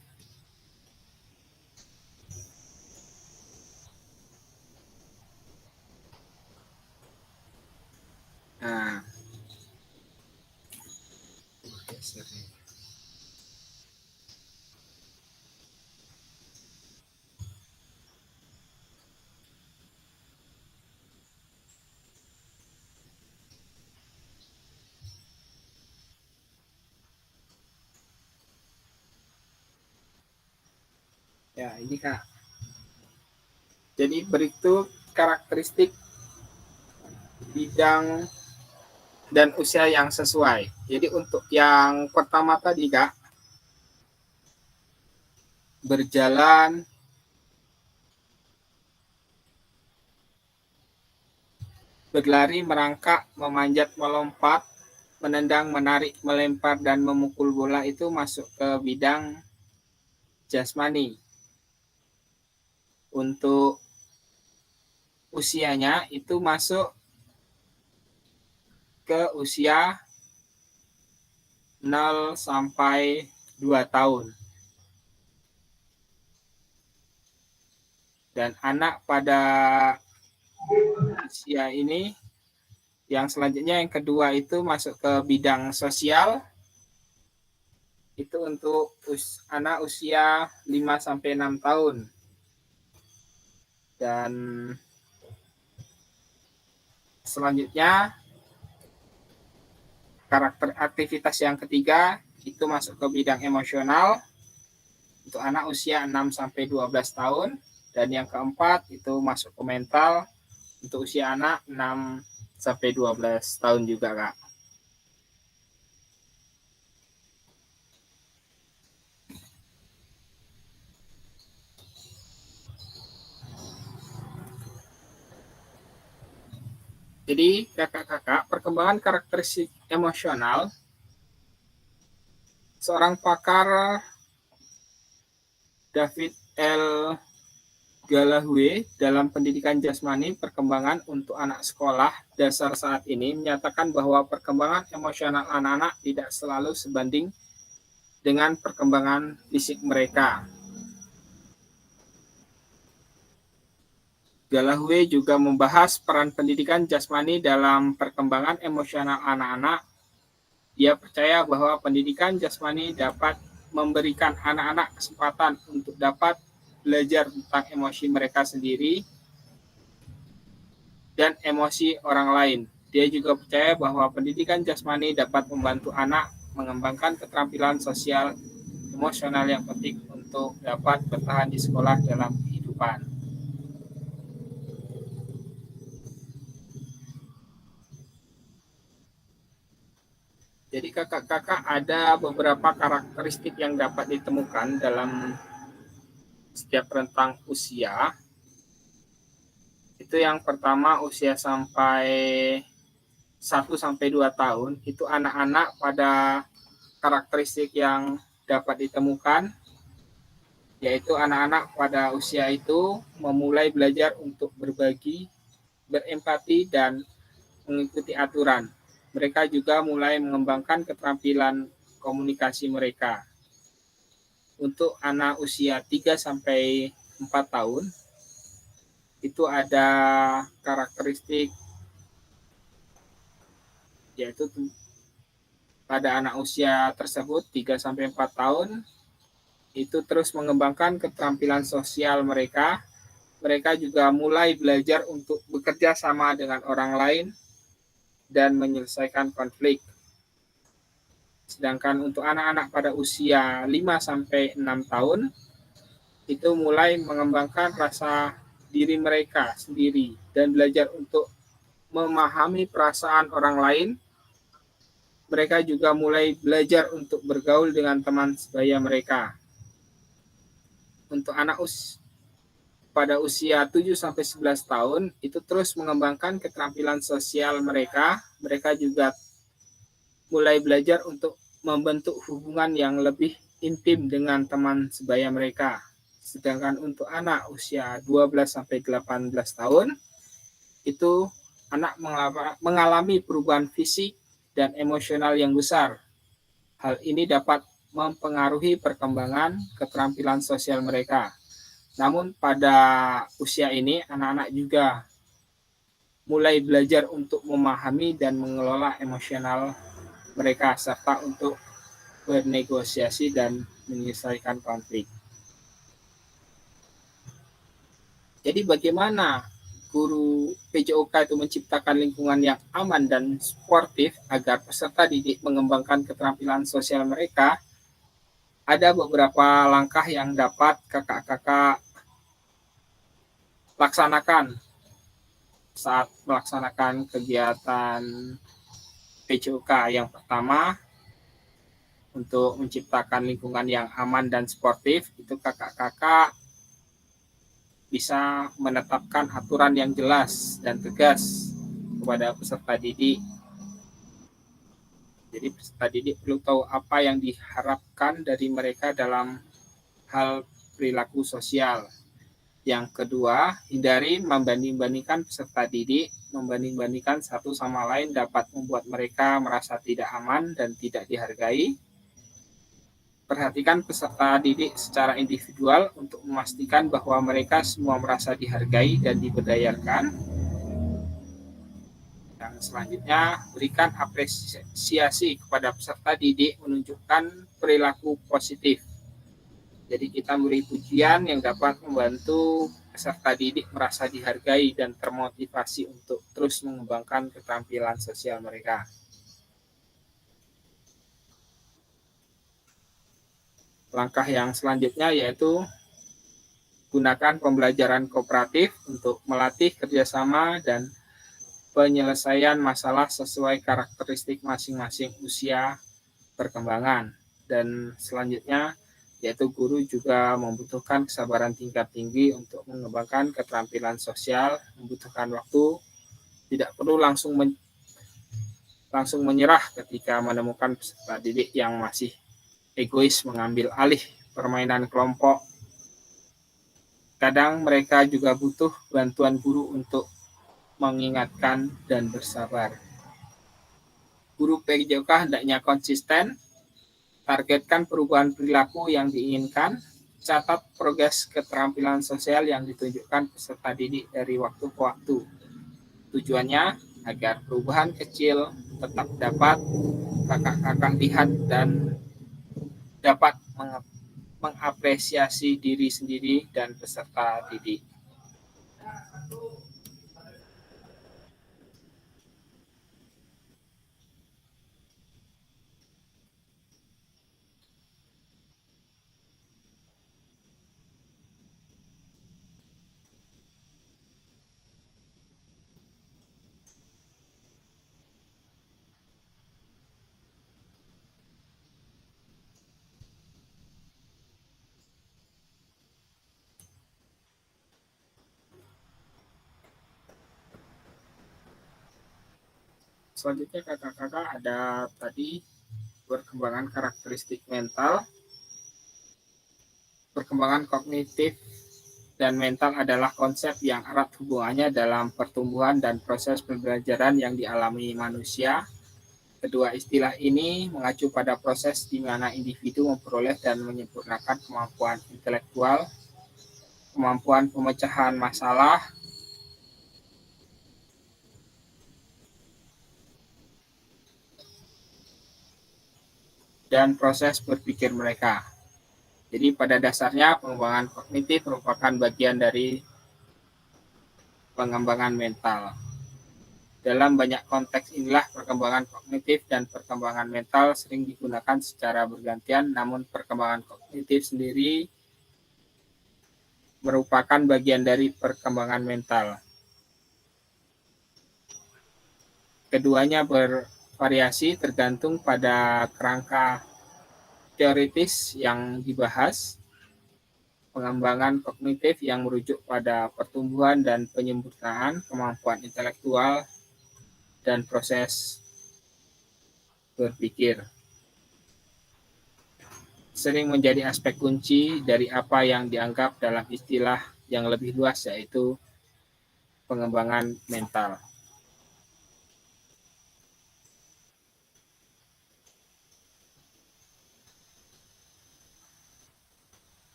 nah, Ya, ini Kak. Jadi berikut karakteristik bidang dan usia yang sesuai. Jadi untuk yang pertama tadi Kak, berjalan, berlari, merangkak, memanjat, melompat, menendang, menarik, melempar, dan memukul bola itu masuk ke bidang jasmani. Untuk usianya itu masuk ke usia 0 sampai 2 tahun. Dan anak pada usia ini, yang selanjutnya yang kedua itu masuk ke bidang sosial. Itu untuk anak usia 5 sampai 6 tahun. Dan selanjutnya karakter aktivitas yang ketiga itu masuk ke bidang emosional untuk anak usia 6 sampai 12 tahun, dan yang keempat itu masuk ke mental untuk usia anak 6 sampai 12 tahun juga Kak. Jadi kakak-kakak, perkembangan karakteristik emosional, seorang pakar David L. Gallahue dalam pendidikan jasmani perkembangan untuk anak sekolah dasar saat ini menyatakan bahwa perkembangan emosional anak-anak tidak selalu sebanding dengan perkembangan fisik mereka. Gallahue juga membahas peran pendidikan jasmani dalam perkembangan emosional anak-anak. Dia percaya bahwa pendidikan jasmani dapat memberikan anak-anak kesempatan untuk dapat belajar tentang emosi mereka sendiri dan emosi orang lain. Dia juga percaya bahwa pendidikan jasmani dapat membantu anak mengembangkan keterampilan sosial emosional yang penting untuk dapat bertahan di sekolah dalam kehidupan. Jadi kakak-kakak ada beberapa karakteristik yang dapat ditemukan dalam setiap rentang usia. Itu yang pertama usia sampai 1 sampai 2 tahun, itu anak-anak pada karakteristik yang dapat ditemukan, yaitu anak-anak pada usia itu memulai belajar untuk berbagi, berempati, dan mengikuti aturan. Mereka juga mulai mengembangkan keterampilan komunikasi mereka. Untuk anak usia 3 sampai 4 tahun, itu ada karakteristik yaitu pada anak usia tersebut 3 sampai 4 tahun itu terus mengembangkan keterampilan sosial mereka. Mereka juga mulai belajar untuk bekerja sama dengan orang lain dan menyelesaikan konflik. Sedangkan untuk anak-anak pada usia 5 sampai 6 tahun itu mulai mengembangkan rasa diri mereka sendiri dan belajar untuk memahami perasaan orang lain. Mereka juga mulai belajar untuk bergaul dengan teman sebaya mereka. Untuk anak pada usia 7 sampai 11 tahun itu terus mengembangkan keterampilan sosial mereka. Mereka juga mulai belajar untuk membentuk hubungan yang lebih intim dengan teman sebaya mereka. Sedangkan untuk anak usia 12 sampai 18 tahun itu anak mengalami perubahan fisik dan emosional yang besar. Hal ini dapat mempengaruhi perkembangan keterampilan sosial mereka. Namun pada usia ini anak-anak juga mulai belajar untuk memahami dan mengelola emosional mereka serta untuk bernegosiasi dan menyelesaikan konflik. Jadi bagaimana guru PJOK itu menciptakan lingkungan yang aman dan sportif agar peserta didik mengembangkan keterampilan sosial mereka ada beberapa langkah yang dapat kakak-kakak laksanakan saat melaksanakan kegiatan PJOK. Yang pertama, untuk menciptakan lingkungan yang aman dan sportif, itu kakak-kakak bisa menetapkan aturan yang jelas dan tegas kepada peserta didik. Jadi peserta didik perlu tahu apa yang diharapkan dari mereka dalam hal perilaku sosial. Yang kedua, hindari membanding-bandingkan peserta didik. Membanding-bandingkan satu sama lain dapat membuat mereka merasa tidak aman dan tidak dihargai. Perhatikan peserta didik secara individual untuk memastikan bahwa mereka semua merasa dihargai dan diberdayakan. Yang selanjutnya, berikan apresiasi kepada peserta didik menunjukkan perilaku positif. Jadi kita beri pujian yang dapat membantu peserta didik merasa dihargai dan termotivasi untuk terus mengembangkan keterampilan sosial mereka. Langkah yang selanjutnya yaitu gunakan pembelajaran kooperatif untuk melatih kerjasama dan penyelesaian masalah sesuai karakteristik masing-masing usia perkembangan. Dan selanjutnya, yaitu guru juga membutuhkan kesabaran tingkat tinggi untuk mengembangkan keterampilan sosial, membutuhkan waktu, tidak perlu langsung menyerah ketika menemukan peserta didik yang masih egois mengambil alih permainan kelompok. Kadang mereka juga butuh bantuan guru untuk mengingatkan dan bersabar. Guru PJOK hendaknya konsisten, targetkan perubahan perilaku yang diinginkan, catat progres keterampilan sosial yang ditunjukkan peserta didik dari waktu ke waktu. Tujuannya agar perubahan kecil tetap dapat kakak-kakak lihat dan dapat mengapresiasi diri sendiri dan peserta didik. Selanjutnya kakak-kakak ada tadi perkembangan karakteristik mental, perkembangan kognitif dan mental adalah konsep yang erat hubungannya dalam pertumbuhan dan proses pembelajaran yang dialami manusia. Kedua istilah ini mengacu pada proses di mana individu memperoleh dan menyempurnakan kemampuan intelektual, kemampuan pemecahan masalah, dan proses berpikir mereka. Jadi pada dasarnya pengembangan kognitif merupakan bagian dari pengembangan mental. Dalam banyak konteks inilah perkembangan kognitif dan perkembangan mental sering digunakan secara bergantian, namun perkembangan kognitif sendiri merupakan bagian dari perkembangan mental. Keduanya bervariasi tergantung pada kerangka teoritis yang dibahas. Pengembangan kognitif yang merujuk pada pertumbuhan dan penyempurnaan kemampuan intelektual dan proses berpikir sering menjadi aspek kunci dari apa yang dianggap dalam istilah yang lebih luas, yaitu pengembangan mental.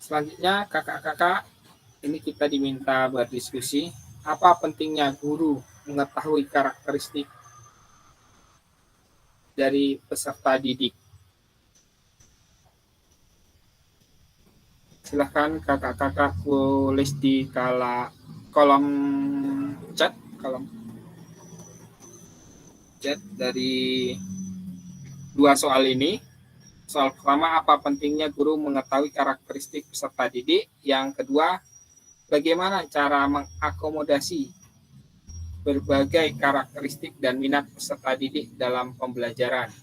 Selanjutnya, kakak-kakak, ini kita diminta berdiskusi, apa pentingnya guru mengetahui karakteristik dari peserta didik. Silahkan kakak-kakak tulis di kolom chat dari dua soal ini. soal pertama, apa pentingnya guru mengetahui karakteristik peserta didik? Yang kedua, bagaimana cara mengakomodasi berbagai karakteristik dan minat peserta didik dalam pembelajaran?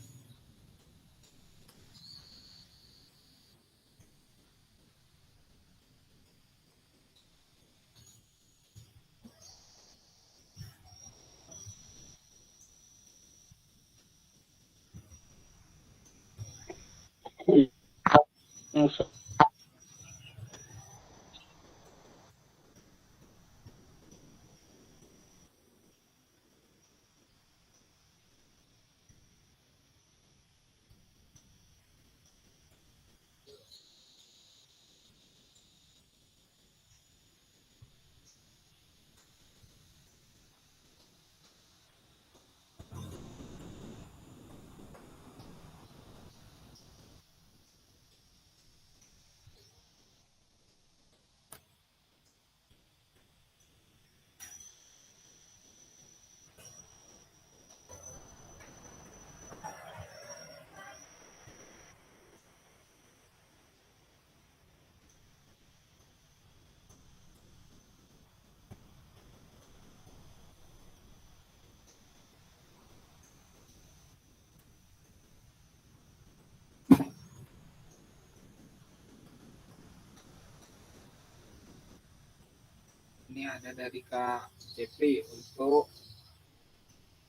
Ini ada dari Kak Jeffrey. Untuk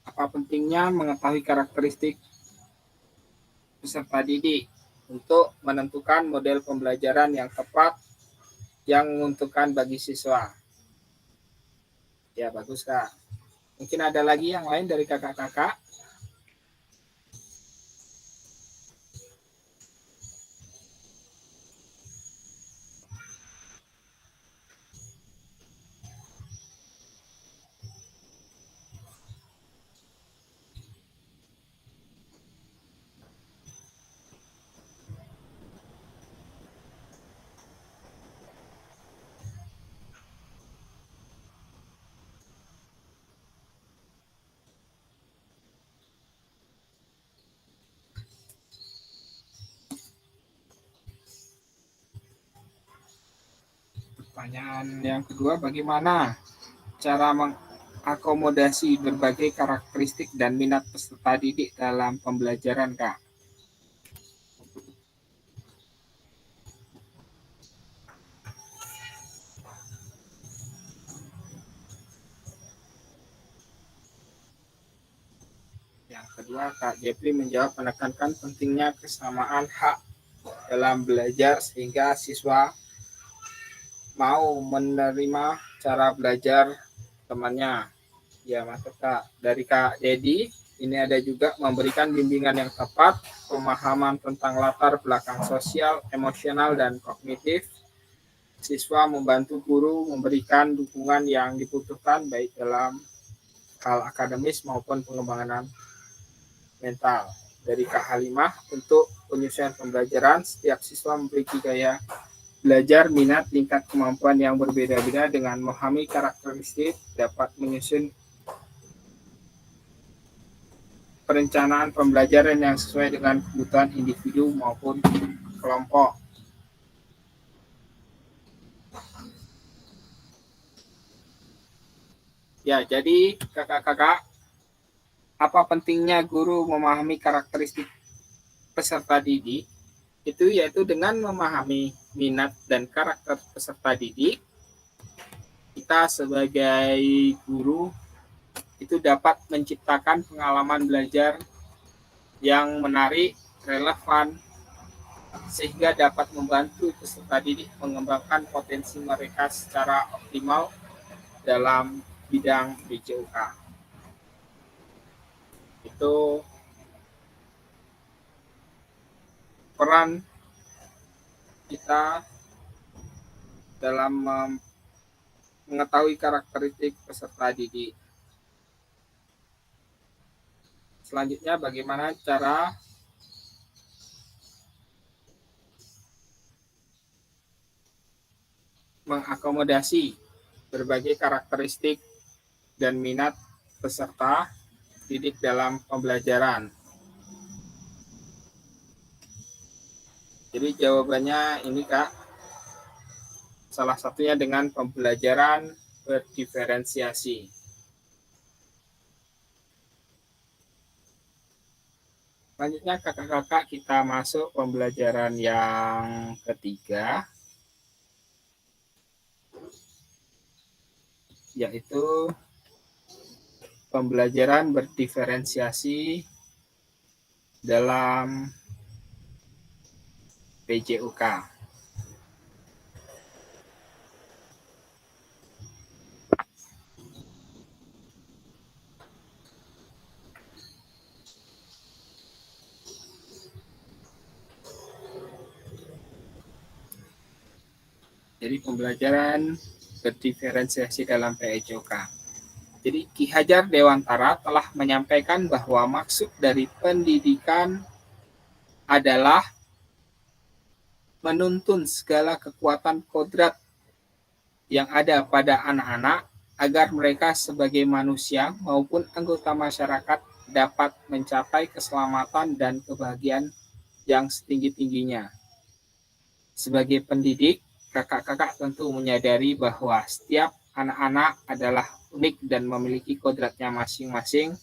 apa pentingnya mengetahui karakteristik peserta didik untuk menentukan model pembelajaran yang tepat yang menguntungkan bagi siswa. Ya, bagus Kak. Mungkin ada lagi yang lain dari kakak-kakak? Pertanyaan yang kedua, bagaimana cara mengakomodasi berbagai karakteristik dan minat peserta didik dalam pembelajaran, Kak? Yang kedua, Kak Jeffrey menjawab menekankan pentingnya kesamaan hak dalam belajar sehingga siswa mau menerima cara belajar temannya. Ya, mantap Kak. Dari Kak Dedi, ini ada juga memberikan bimbingan yang tepat, pemahaman tentang latar belakang sosial, emosional, dan kognitif. Siswa membantu guru memberikan dukungan yang dibutuhkan baik dalam hal akademis maupun pengembangan mental. Dari Kak Halimah, untuk penyusunan pembelajaran, setiap siswa memiliki gaya belajar, minat, tingkat kemampuan yang berbeda-beda. Dengan memahami karakteristik, dapat menyusun perencanaan pembelajaran yang sesuai dengan kebutuhan individu maupun kelompok. Ya, jadi kakak-kakak, apa pentingnya guru memahami karakteristik peserta didik? Itu yaitu dengan memahami minat dan karakter peserta didik, kita sebagai guru itu dapat menciptakan pengalaman belajar yang menarik, relevan, sehingga dapat membantu peserta didik mengembangkan potensi mereka secara optimal dalam bidang BCUK. Itu peran kita dalam mengetahui karakteristik peserta didik. Selanjutnya, bagaimana cara mengakomodasi berbagai karakteristik dan minat peserta didik dalam pembelajaran. Jadi jawabannya ini Kak, salah satunya dengan pembelajaran berdiferensiasi. Selanjutnya kakak-kakak kita masuk pembelajaran yang ketiga, yaitu pembelajaran berdiferensiasi dalam PJUK. Jadi pembelajaran berdiferensiasi dalam PJUK. Jadi Ki Hajar Dewantara telah menyampaikan bahwa maksud dari pendidikan adalah menuntun segala kekuatan kodrat yang ada pada anak-anak agar mereka sebagai manusia maupun anggota masyarakat dapat mencapai keselamatan dan kebahagiaan yang setinggi-tingginya. Sebagai pendidik, kakak-kakak tentu menyadari bahwa setiap anak-anak adalah unik dan memiliki kodratnya masing-masing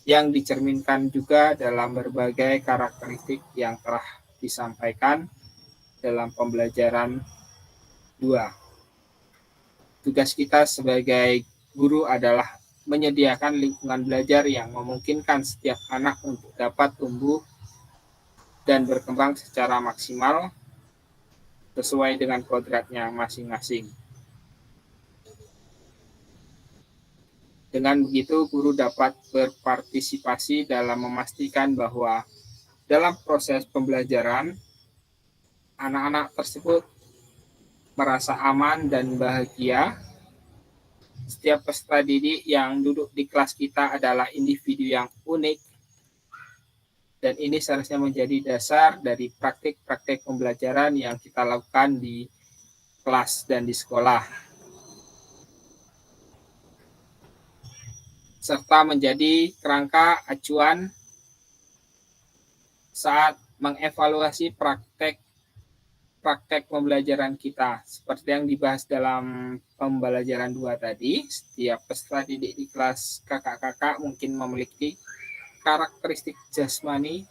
yang dicerminkan juga dalam berbagai karakteristik yang telah disampaikan dalam pembelajaran 2. Tugas kita sebagai guru adalah menyediakan lingkungan belajar yang memungkinkan setiap anak untuk dapat tumbuh dan berkembang secara maksimal sesuai dengan kodratnya masing-masing. Dengan begitu, guru dapat berpartisipasi dalam memastikan bahwa dalam proses pembelajaran, anak-anak tersebut merasa aman dan bahagia. Setiap peserta didik yang duduk di kelas kita adalah individu yang unik, dan ini seharusnya menjadi dasar dari praktik-praktik pembelajaran yang kita lakukan di kelas dan di sekolah, serta menjadi kerangka acuan saat mengevaluasi praktek pembelajaran kita. Seperti yang dibahas dalam pembelajaran 2 tadi, setiap peserta didik di kelas kakak-kakak mungkin memiliki karakteristik jasmani,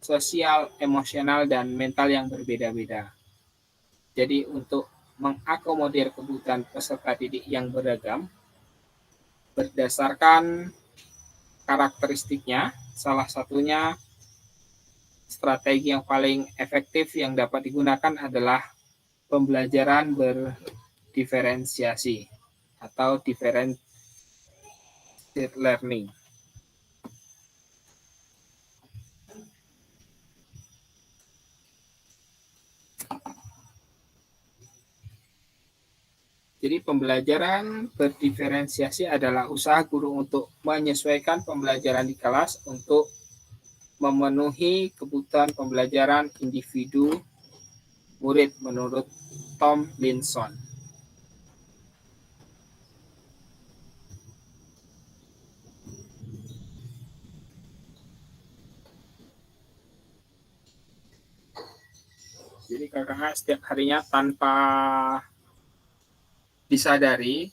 sosial, emosional, dan mental yang berbeda-beda. Jadi untuk mengakomodir kebutuhan peserta didik yang beragam, berdasarkan karakteristiknya, salah satunya strategi yang paling efektif yang dapat digunakan adalah pembelajaran berdiferensiasi atau differentiated learning. Jadi pembelajaran berdiferensiasi adalah usaha guru untuk menyesuaikan pembelajaran di kelas untuk memenuhi kebutuhan pembelajaran individu murid menurut Tomlinson. Jadi kakak setiap harinya tanpa disadari,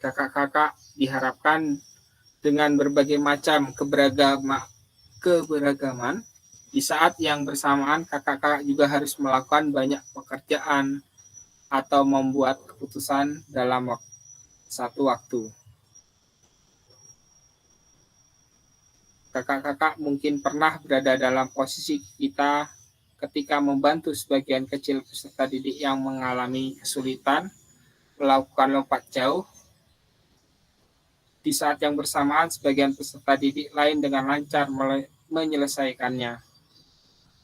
kakak-kakak diharapkan dengan berbagai macam keberagaman, di saat yang bersamaan kakak-kakak juga harus melakukan banyak pekerjaan atau membuat keputusan dalam satu waktu. Kakak-kakak mungkin pernah berada dalam posisi kita ketika membantu sebagian kecil peserta didik yang mengalami kesulitan melakukan lompat jauh. Di saat yang bersamaan, sebagian peserta didik lain dengan lancar menyelesaikannya.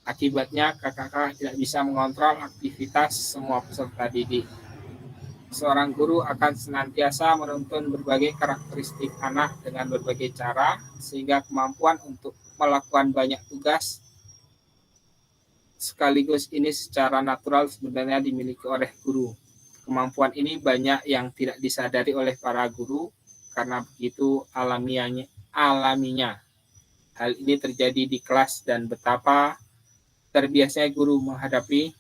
Akibatnya, kakak-kakak tidak bisa mengontrol aktivitas semua peserta didik. Seorang guru akan senantiasa menuntun berbagai karakteristik anak dengan berbagai cara, sehingga kemampuan untuk melakukan banyak tugas sekaligus ini secara natural sebenarnya dimiliki oleh guru. Kemampuan ini banyak yang tidak disadari oleh para guru karena begitu alaminya. Hal ini terjadi di kelas dan betapa terbiasanya guru menghadapi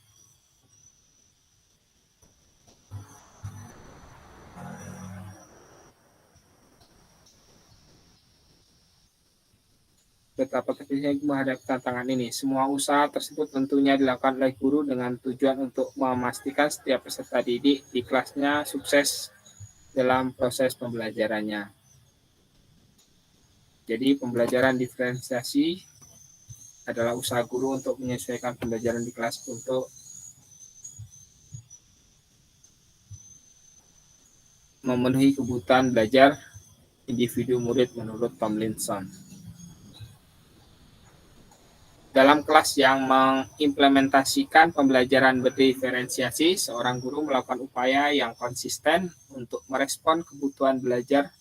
betapa terbiasanya menghadapi tantangan ini. Semua usaha tersebut tentunya dilakukan oleh guru dengan tujuan untuk memastikan setiap peserta didik di kelasnya sukses dalam proses pembelajarannya. Jadi pembelajaran diferensiasi adalah usaha guru untuk menyesuaikan pembelajaran di kelas untuk memenuhi kebutuhan belajar individu murid menurut Tomlinson. Dalam kelas yang mengimplementasikan pembelajaran berdiferensiasi, seorang guru melakukan upaya yang konsisten untuk merespon kebutuhan belajar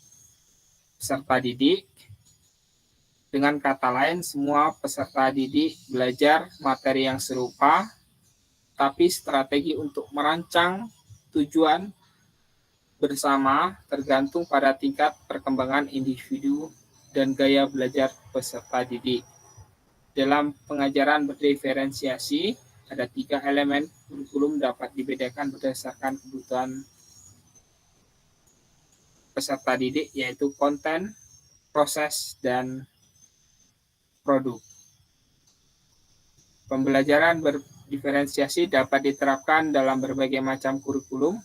peserta didik. Dengan kata lain, semua peserta didik belajar materi yang serupa, tapi strategi untuk merancang tujuan bersama tergantung pada tingkat perkembangan individu dan gaya belajar peserta didik. Dalam pengajaran berdiferensiasi, ada 3 elemen kurikulum dapat dibedakan berdasarkan kebutuhan peserta didik, yaitu konten, proses, dan produk. Pembelajaran berdiferensiasi dapat diterapkan dalam berbagai macam kurikulum,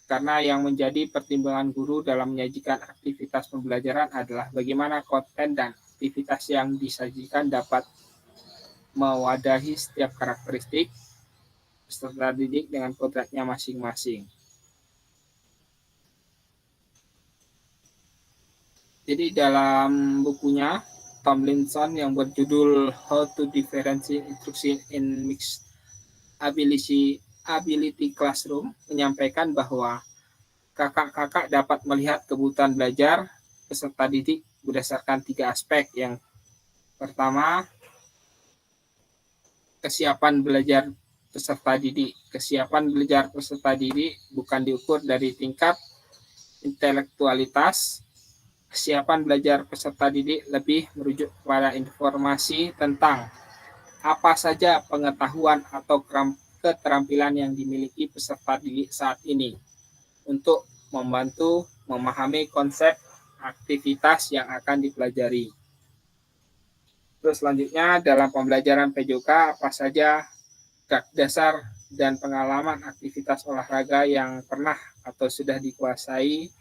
karena yang menjadi pertimbangan guru dalam menyajikan aktivitas pembelajaran adalah bagaimana konten dan aktivitas yang disajikan dapat mewadahi setiap karakteristik peserta didik dengan kodratnya masing-masing. Jadi dalam bukunya Tomlinson yang berjudul How to Differentiate Instruction in Mixed Ability Classroom menyampaikan bahwa kakak-kakak dapat melihat kebutuhan belajar peserta didik berdasarkan 3 aspek. Yang pertama, kesiapan belajar peserta didik. Kesiapan belajar peserta didik bukan diukur dari tingkat intelektualitas. Kesiapan belajar peserta didik lebih merujuk kepada informasi tentang apa saja pengetahuan atau keterampilan yang dimiliki peserta didik saat ini untuk membantu memahami konsep aktivitas yang akan dipelajari. Terus selanjutnya dalam pembelajaran PJOK apa saja dasar dan pengalaman aktivitas olahraga yang pernah atau sudah dikuasai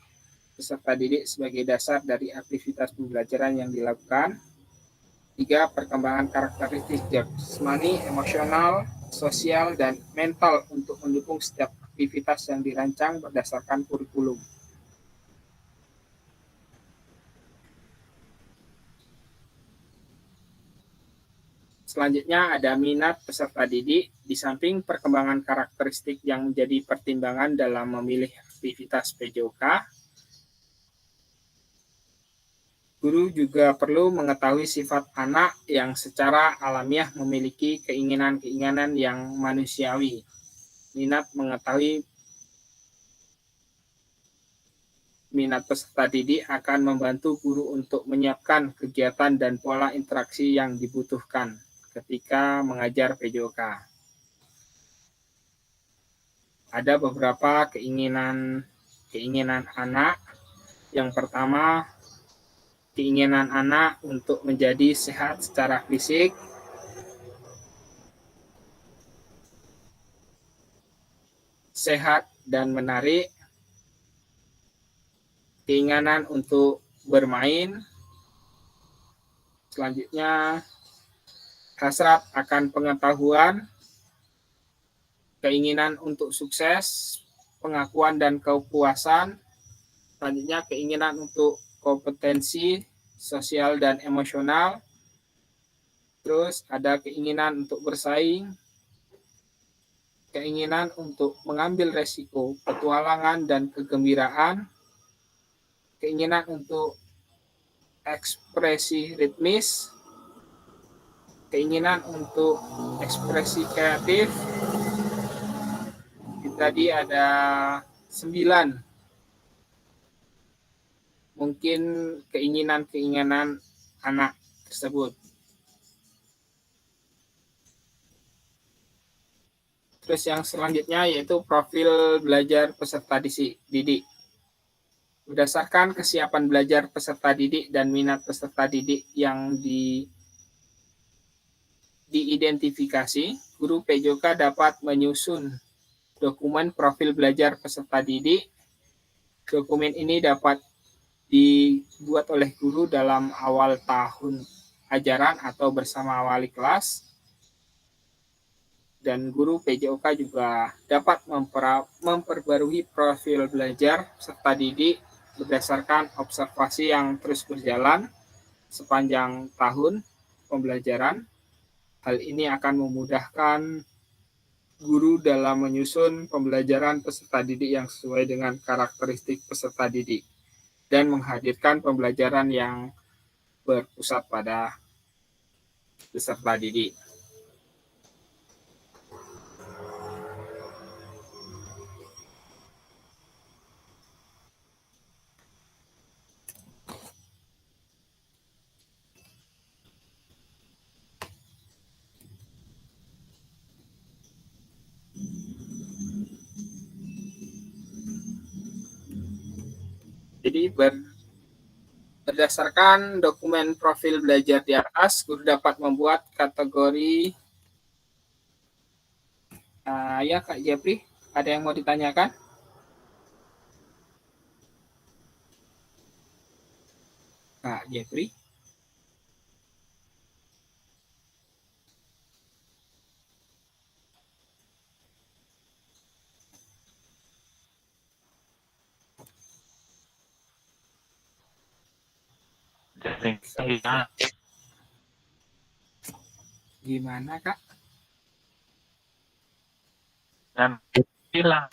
peserta didik sebagai dasar dari aktivitas pembelajaran yang dilakukan. 3. Perkembangan karakteristik jasmani, emosional, sosial, dan mental untuk mendukung setiap aktivitas yang dirancang berdasarkan kurikulum. Selanjutnya ada minat peserta didik. Di samping perkembangan karakteristik yang menjadi pertimbangan dalam memilih aktivitas PJOK, guru juga perlu mengetahui sifat anak yang secara alamiah memiliki keinginan-keinginan yang manusiawi. Minat peserta didik akan membantu guru untuk menyiapkan kegiatan dan pola interaksi yang dibutuhkan ketika mengajar PJOK. Ada beberapa keinginan anak. Yang pertama, keinginan anak untuk menjadi sehat secara fisik, sehat dan menarik, keinginan untuk bermain, selanjutnya hasrat akan pengetahuan, keinginan untuk sukses, pengakuan dan kepuasan, selanjutnya keinginan untuk kompetensi sosial dan emosional, terus ada keinginan untuk bersaing, keinginan untuk mengambil resiko, petualangan dan kegembiraan, keinginan untuk ekspresi ritmis, keinginan untuk ekspresi kreatif. Tadi ada 9 mungkin keinginan anak tersebut. Terus yang selanjutnya yaitu profil belajar peserta didik. Berdasarkan kesiapan belajar peserta didik dan minat peserta didik yang diidentifikasi, guru PJOK dapat menyusun dokumen profil belajar peserta didik. Dokumen ini dapat dibuat oleh guru dalam awal tahun ajaran atau bersama wali kelas. Dan guru PJOK juga dapat memperbarui profil belajar peserta didik berdasarkan observasi yang terus berjalan sepanjang tahun pembelajaran. Hal ini akan memudahkan guru dalam menyusun pembelajaran peserta didik yang sesuai dengan karakteristik peserta didik dan menghadirkan pembelajaran yang berpusat pada peserta didik. Jadi berdasarkan dokumen profil belajar di atas, guru dapat membuat kategori. Ya Kak Jepri, ada yang mau ditanyakan? Kak Jepri? Gimana Kak? Dan hilang.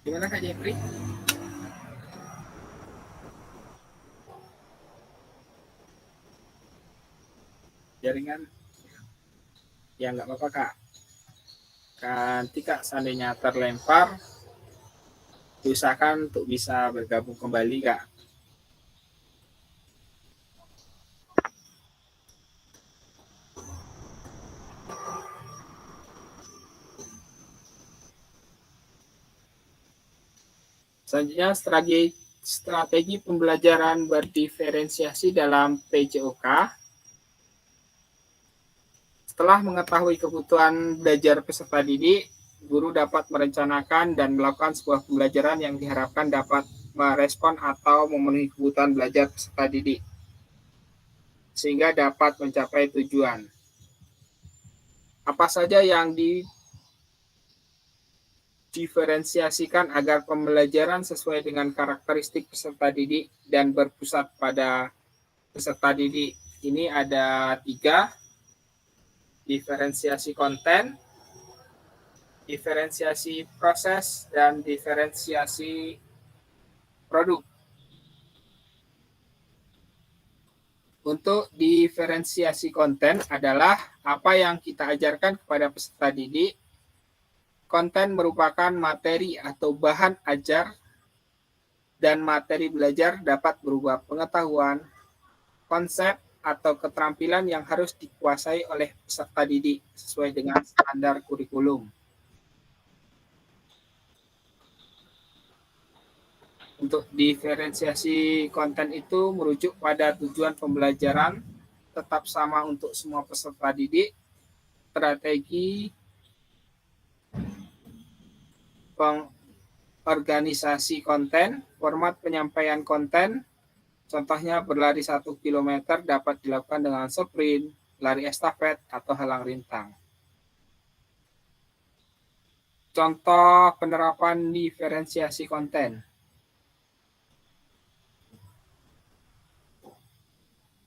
Gimana Kak Jepri? Jaringan? Ya nggak apa-apa Kak. Nanti Kak seandainya terlempar, usahakan untuk bisa bergabung kembali Kak. Selanjutnya strategi pembelajaran berdiferensiasi dalam PJOK. Setelah mengetahui kebutuhan belajar peserta didik, guru dapat merencanakan dan melakukan sebuah pembelajaran yang diharapkan dapat merespon atau memenuhi kebutuhan belajar peserta didik, sehingga dapat mencapai tujuan. Apa saja yang diferensiasikan agar pembelajaran sesuai dengan karakteristik peserta didik dan berpusat pada peserta didik? Ini ada 3. Diferensiasi konten, diferensiasi proses, dan diferensiasi produk. Untuk diferensiasi konten adalah apa yang kita ajarkan kepada peserta didik. Konten merupakan materi atau bahan ajar, dan materi belajar dapat berupa pengetahuan, konsep, atau keterampilan yang harus dikuasai oleh peserta didik sesuai dengan standar kurikulum. Untuk diferensiasi konten itu merujuk pada tujuan pembelajaran tetap sama untuk semua peserta didik, strategi pengorganisasi konten, format penyampaian konten. Contohnya berlari 1 km dapat dilakukan dengan sprint, lari estafet, atau halang rintang. Contoh penerapan diferensiasi konten.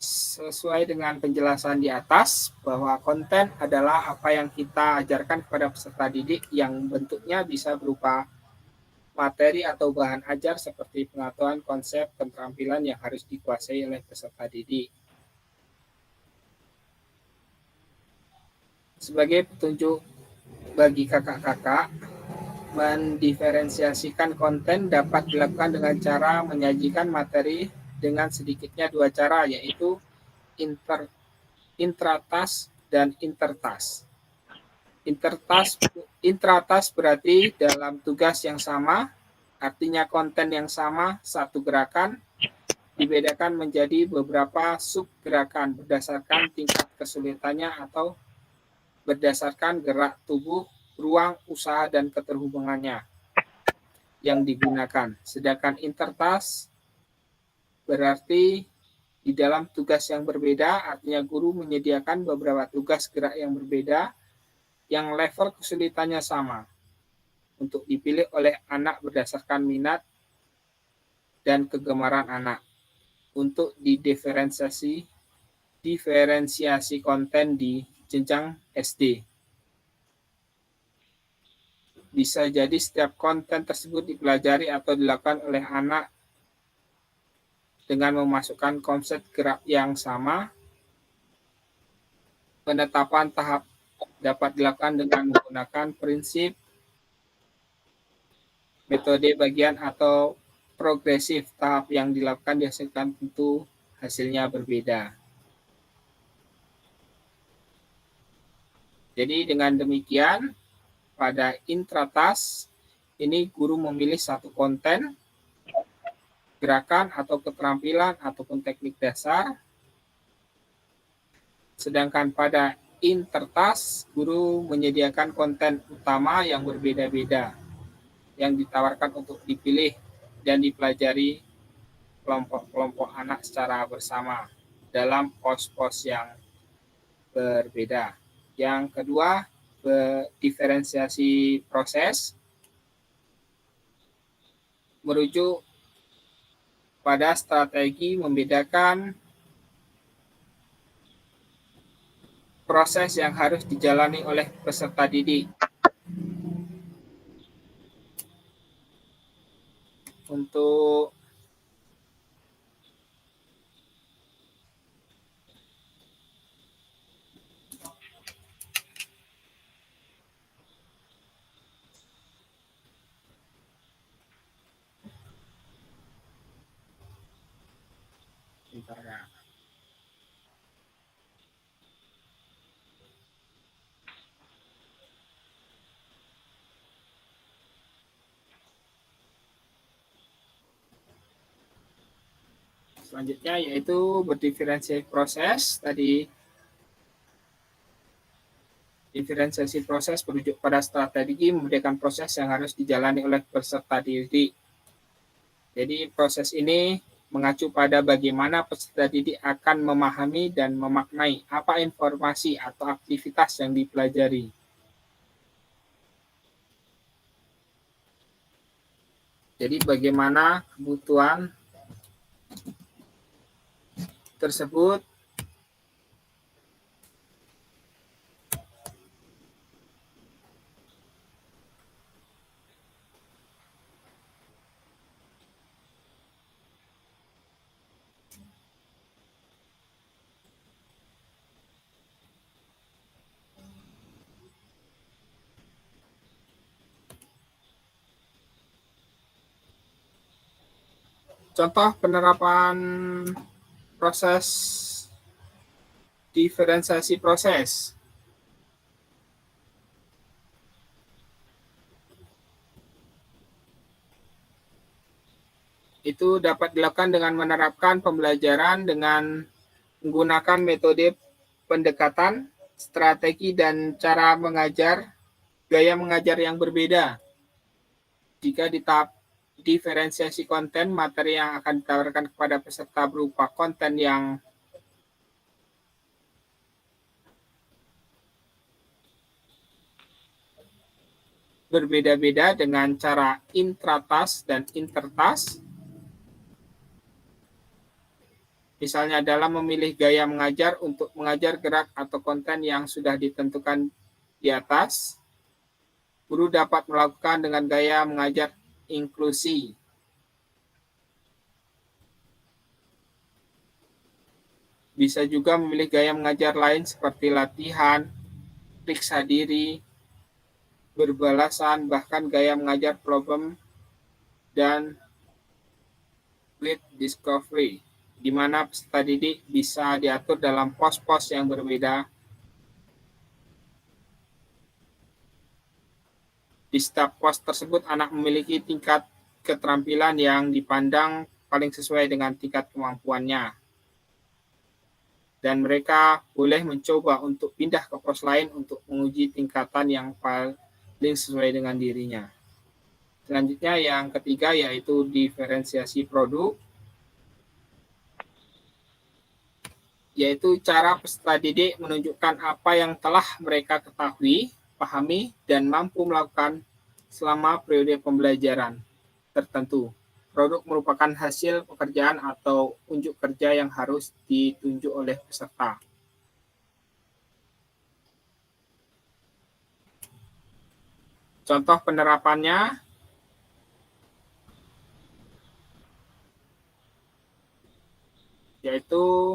Sesuai dengan penjelasan di atas, bahwa konten adalah apa yang kita ajarkan kepada peserta didik yang bentuknya bisa berupa materi atau bahan ajar seperti pengetahuan, konsep, keterampilan yang harus dikuasai oleh peserta didik. Sebagai petunjuk bagi kakak-kakak, mendiferensiasikan konten dapat dilakukan dengan cara menyajikan materi dengan sedikitnya 2 cara, yaitu intratas dan intertas. Intratas berarti dalam tugas yang sama, artinya konten yang sama, satu gerakan, dibedakan menjadi beberapa subgerakan berdasarkan tingkat kesulitannya atau berdasarkan gerak tubuh, ruang, usaha, dan keterhubungannya yang digunakan. Sedangkan intertas berarti di dalam tugas yang berbeda, artinya guru menyediakan beberapa tugas gerak yang berbeda yang level kesulitannya sama untuk dipilih oleh anak berdasarkan minat dan kegemaran anak untuk diferensiasi konten di jenjang SD. Bisa jadi setiap konten tersebut dipelajari atau dilakukan oleh anak dengan memasukkan konsep gerak yang sama. Penetapan tahap dapat dilakukan dengan menggunakan prinsip, metode bagian, atau progresif. Tahap yang dilakukan dihasilkan tentu hasilnya berbeda. Jadi dengan demikian, pada intratas ini guru memilih satu konten, gerakan atau keterampilan ataupun teknik dasar. Sedangkan pada intertas, guru menyediakan konten utama yang berbeda-beda yang ditawarkan untuk dipilih dan dipelajari kelompok-kelompok anak secara bersama dalam pos-pos yang berbeda. Yang kedua, diferensiasi proses merujuk pada strategi membedakan proses yang harus dijalani oleh peserta didik untuk selanjutnya, yaitu berdiferensiasi proses. Tadi diferensiasi proses merujuk pada strategi membedakan proses yang harus dijalani oleh peserta didik. Jadi proses ini mengacu pada bagaimana peserta didik akan memahami dan memaknai apa informasi atau aktivitas yang dipelajari. Jadi bagaimana kebutuhan tersebut contoh penerapan proses diferensiasi proses. Itu dapat dilakukan dengan menerapkan pembelajaran dengan menggunakan metode pendekatan, strategi, dan cara mengajar, gaya mengajar yang berbeda. Jika di tahap diferensiasi konten, materi yang akan ditawarkan kepada peserta berupa konten yang berbeda-beda dengan cara intratas dan intertas. Misalnya dalam memilih gaya mengajar untuk mengajar gerak atau konten yang sudah ditentukan di atas, guru dapat melakukan dengan gaya mengajar inklusi. Bisa juga memilih gaya mengajar lain seperti latihan, periksa diri, berbalasan, bahkan gaya mengajar problem dan lead discovery. di mana peserta didik bisa diatur dalam pos-pos yang berbeda. Di setiap pos tersebut, anak memiliki tingkat keterampilan yang dipandang paling sesuai dengan tingkat kemampuannya. Dan mereka boleh mencoba untuk pindah ke pos lain untuk menguji tingkatan yang paling sesuai dengan dirinya. Selanjutnya yang ketiga yaitu diferensiasi produk, yaitu cara peserta didik menunjukkan apa yang telah mereka ketahui, pahami, dan mampu melakukan selama periode pembelajaran tertentu. Produk merupakan hasil pekerjaan atau unjuk kerja yang harus ditunjuk oleh peserta. Contoh penerapannya, yaitu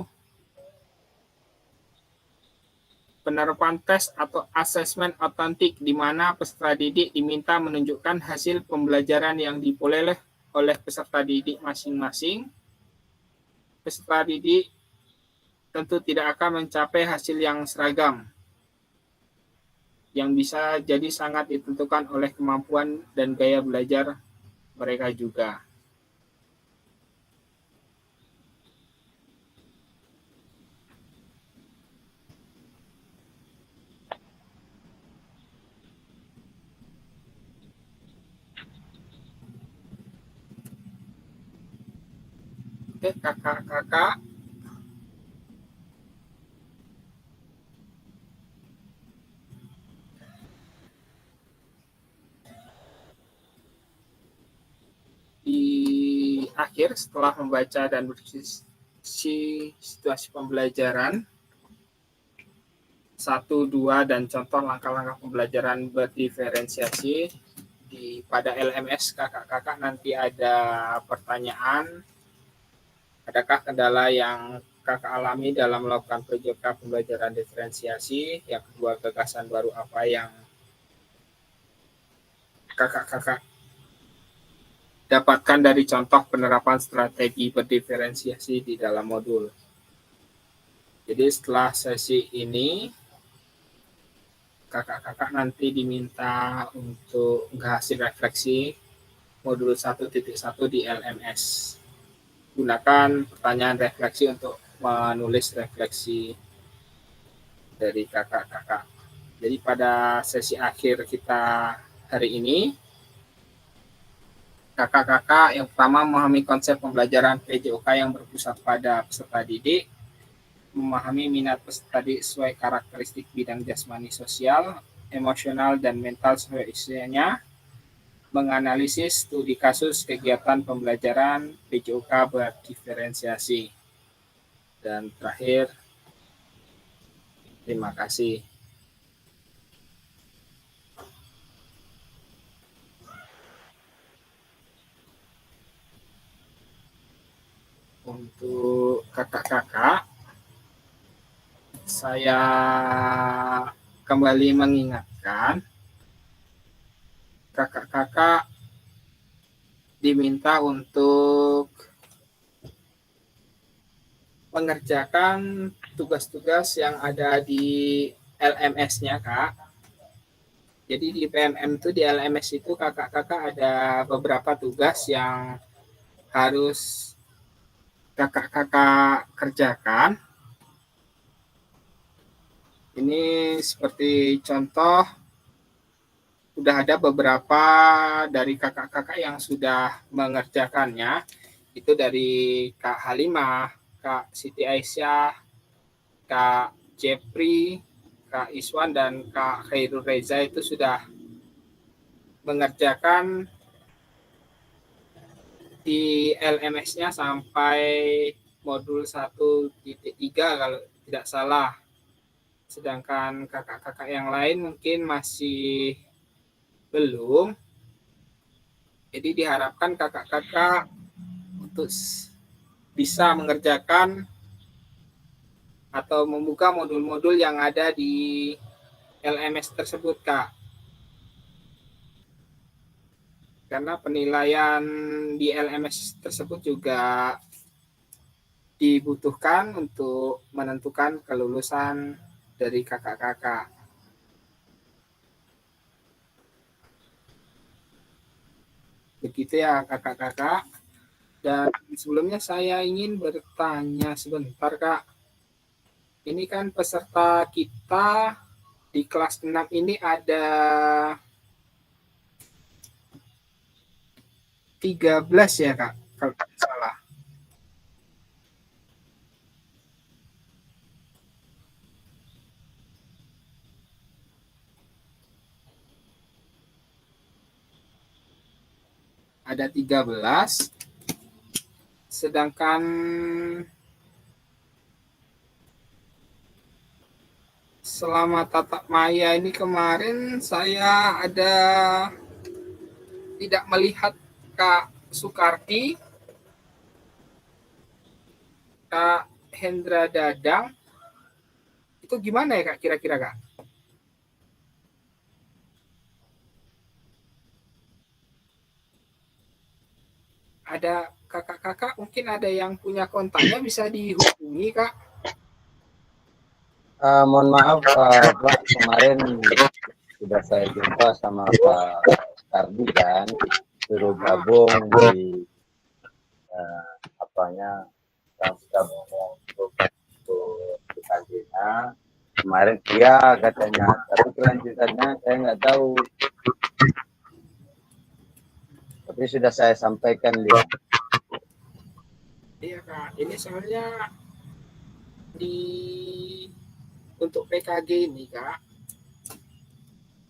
penerapan tes atau asesmen otentik, di mana peserta didik diminta menunjukkan hasil pembelajaran yang diperoleh oleh peserta didik masing-masing. Peserta didik tentu tidak akan mencapai hasil yang seragam, yang bisa jadi sangat ditentukan oleh kemampuan dan gaya belajar mereka juga. Oke, kakak-kakak. Di akhir, setelah membaca dan berdiskusi situasi pembelajaran 1, 2, dan contoh langkah-langkah pembelajaran berdiferensiasi, pada LMS kakak-kakak nanti ada pertanyaan, adakah kendala yang kakak alami dalam melakukan proyek pembelajaran diferensiasi, yang kedua gagasan baru apa yang kakak-kakak dapatkan dari contoh penerapan strategi berdiferensiasi di dalam modul. Jadi setelah sesi ini, kakak-kakak nanti diminta untuk hasil refleksi modul 1.1 di LMS. Gunakan pertanyaan refleksi untuk menulis refleksi dari kakak-kakak. Jadi pada sesi akhir kita hari ini, kakak-kakak yang pertama memahami konsep pembelajaran PJOK yang berpusat pada peserta didik, memahami minat peserta didik sesuai karakteristik bidang jasmani, sosial, emosional, dan mental sesuai usianya, menganalisis studi kasus kegiatan pembelajaran PJOK berdiferensiasi. Dan terakhir, terima kasih. Untuk kakak-kakak, saya kembali mengingatkan, kakak-kakak diminta untuk mengerjakan tugas-tugas yang ada di LMS-nya, Kak. Jadi di PMM itu, di LMS itu kakak-kakak ada beberapa tugas yang harus kakak-kakak kerjakan. Ini seperti contoh, sudah ada beberapa dari kakak-kakak yang sudah mengerjakannya. Itu dari Kak Halimah, Kak Siti Aisyah, Kak Jepri, Kak Iswan, dan Kak Khairul Reza itu sudah mengerjakan di LMS-nya sampai modul 1.3 kalau tidak salah. Sedangkan kakak-kakak yang lain mungkin masih belum. Jadi diharapkan kakak-kakak untuk bisa mengerjakan atau membuka modul-modul yang ada di LMS tersebut, Kak. Karena penilaian di LMS tersebut juga dibutuhkan untuk menentukan kelulusan dari kakak-kakak. Begitu ya kakak-kakak. Dan sebelumnya saya ingin bertanya sebentar Kak. Ini kan peserta kita di kelas 6 ini ada 13 ya Kak, kalau tidak salah. Ada 13, sedangkan selama tatap maya ini kemarin saya tidak melihat Kak Sukarti, Kak Hendra Dadang. Itu gimana ya Kak kira-kira Kak? Ada kakak-kakak mungkin ada yang punya kontaknya bisa dihubungi Kak. Mohon maaf Pak, kemarin sudah saya jumpa sama Pak Kardi kan, suruh gabung di untuk kajian. Kemarin dia katanya, tapi kelanjutannya saya nggak tahu. Tapi sudah saya sampaikan dia. Iya Kak, ini soalnya untuk PKG ini Kak,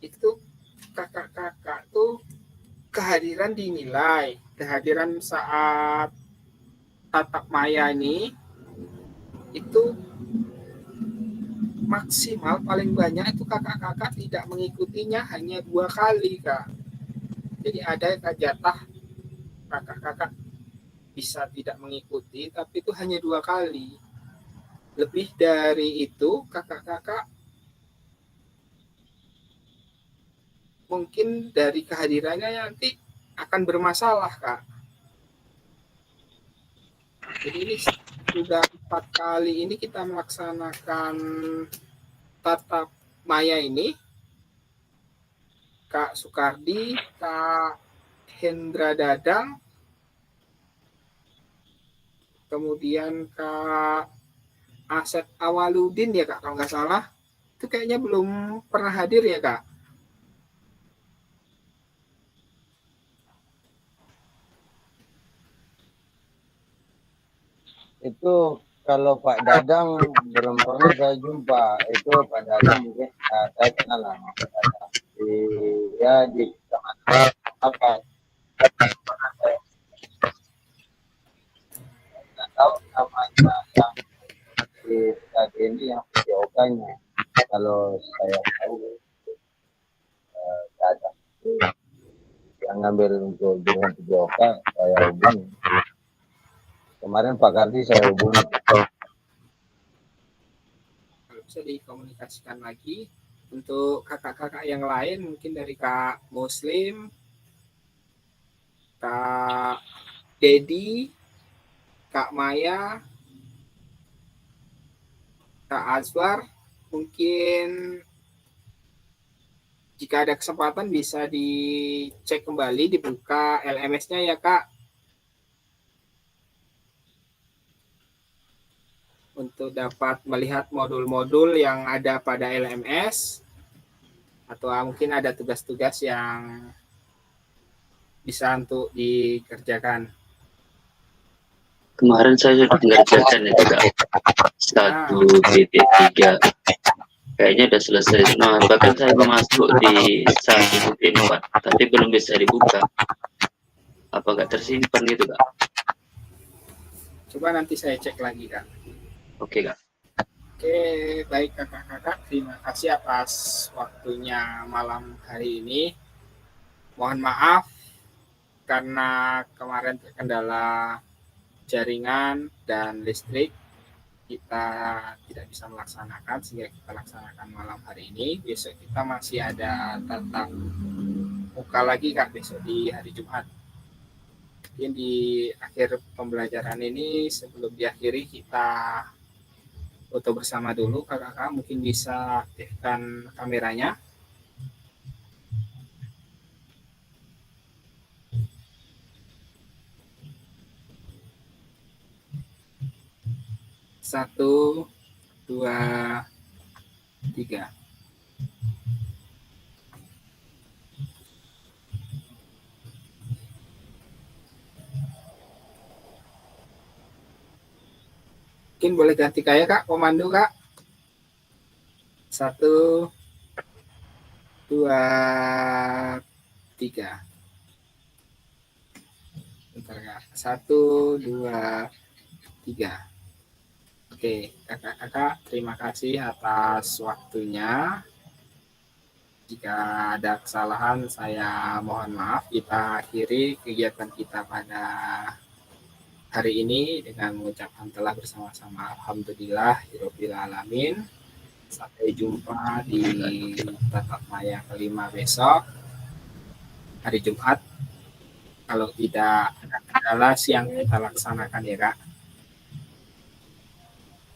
itu kakak-kakak tuh kehadiran dinilai, kehadiran saat tatap maya ini itu maksimal paling banyak itu kakak-kakak tidak mengikutinya hanya 2 kali Kak. Jadi ada jatah kakak-kakak bisa tidak mengikuti, tapi itu hanya 2 kali. Lebih dari itu kakak-kakak mungkin dari kehadirannya nanti akan bermasalah Kak. Jadi ini sudah 4 kali ini kita melaksanakan tatap maya ini. Kak Sukardi, Kak Hendra Dadang, kemudian Kak Asep Awaludin ya Kak kalau nggak salah. Itu kayaknya belum pernah hadir ya Kak. Itu kalau Pak Dadang belum pernah saya jumpa. Itu Pak Dadang mungkin saya kenal lah Pak Dadang. Dia di kecamatan apa? Nggak tahu namanya yang di tadi ini yang videokannya. Kalau saya tahu Dadang yang ngambil untuk dengan videokan saya hubungi. Kemarin Pak Kardi saya hubungi. Kalau bisa dikomunikasikan lagi untuk kakak-kakak yang lain mungkin dari Kak Muslim, Kak Dedi, Kak Maya, Kak Azwar, mungkin jika ada kesempatan bisa dicek kembali, dibuka LMS-nya ya Kak. Untuk dapat melihat modul-modul yang ada pada LMS atau mungkin ada tugas-tugas yang bisa untuk dikerjakan. Kemarin saya sudah mengerjakan itu Kak. 1.3 kayaknya udah selesai semua. Bahkan saya masuk di 1.4 tapi belum bisa dibuka. Apa nggak tersimpan gitu Kak? Coba nanti saya cek lagi Kak. Oke Kak. Oke, baik kakak-kakak, terima kasih atas waktunya malam hari ini. Mohon maaf karena kemarin terkendala jaringan dan listrik, kita tidak bisa melaksanakan sehingga kita laksanakan malam hari ini. Besok kita masih ada tatap muka lagi Kak, besok di hari Jumat. Mungkin di akhir pembelajaran ini sebelum diakhiri kita foto bersama dulu. Kakak-kakak mungkin bisa aktifkan kameranya. Satu, dua, tiga. Mungkin boleh ganti kayak Kak, komando Kak. Satu, dua, tiga. Bentar Kak. Satu, dua, tiga. Oke, kakak-kakak terima kasih atas waktunya. Jika ada kesalahan saya mohon maaf. Kita akhiri kegiatan kita pada hari ini dengan mengucapkan telah bersama-sama alhamdulillahirabbil alamin. Sampai jumpa di tatap maya kelima besok hari Jumat. Kalau tidak ada kendala siang kita laksanakan ya Kak.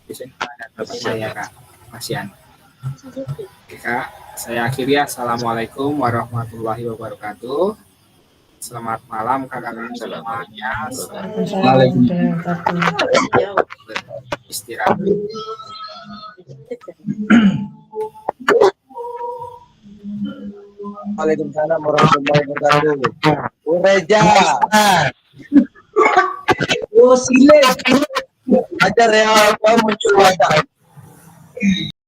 Besok ada tatap maya Kak. Masian. Oke Kak, saya akhiri. Assalamualaikum warahmatullahi wabarakatuh. Selamat malam kakak-kakak semuanya. Istirahat. Waalaikumsalam warahmatullahi wabarakatuh. Ureja. Oh, silen. Ajar ya, kamu muncul wajah.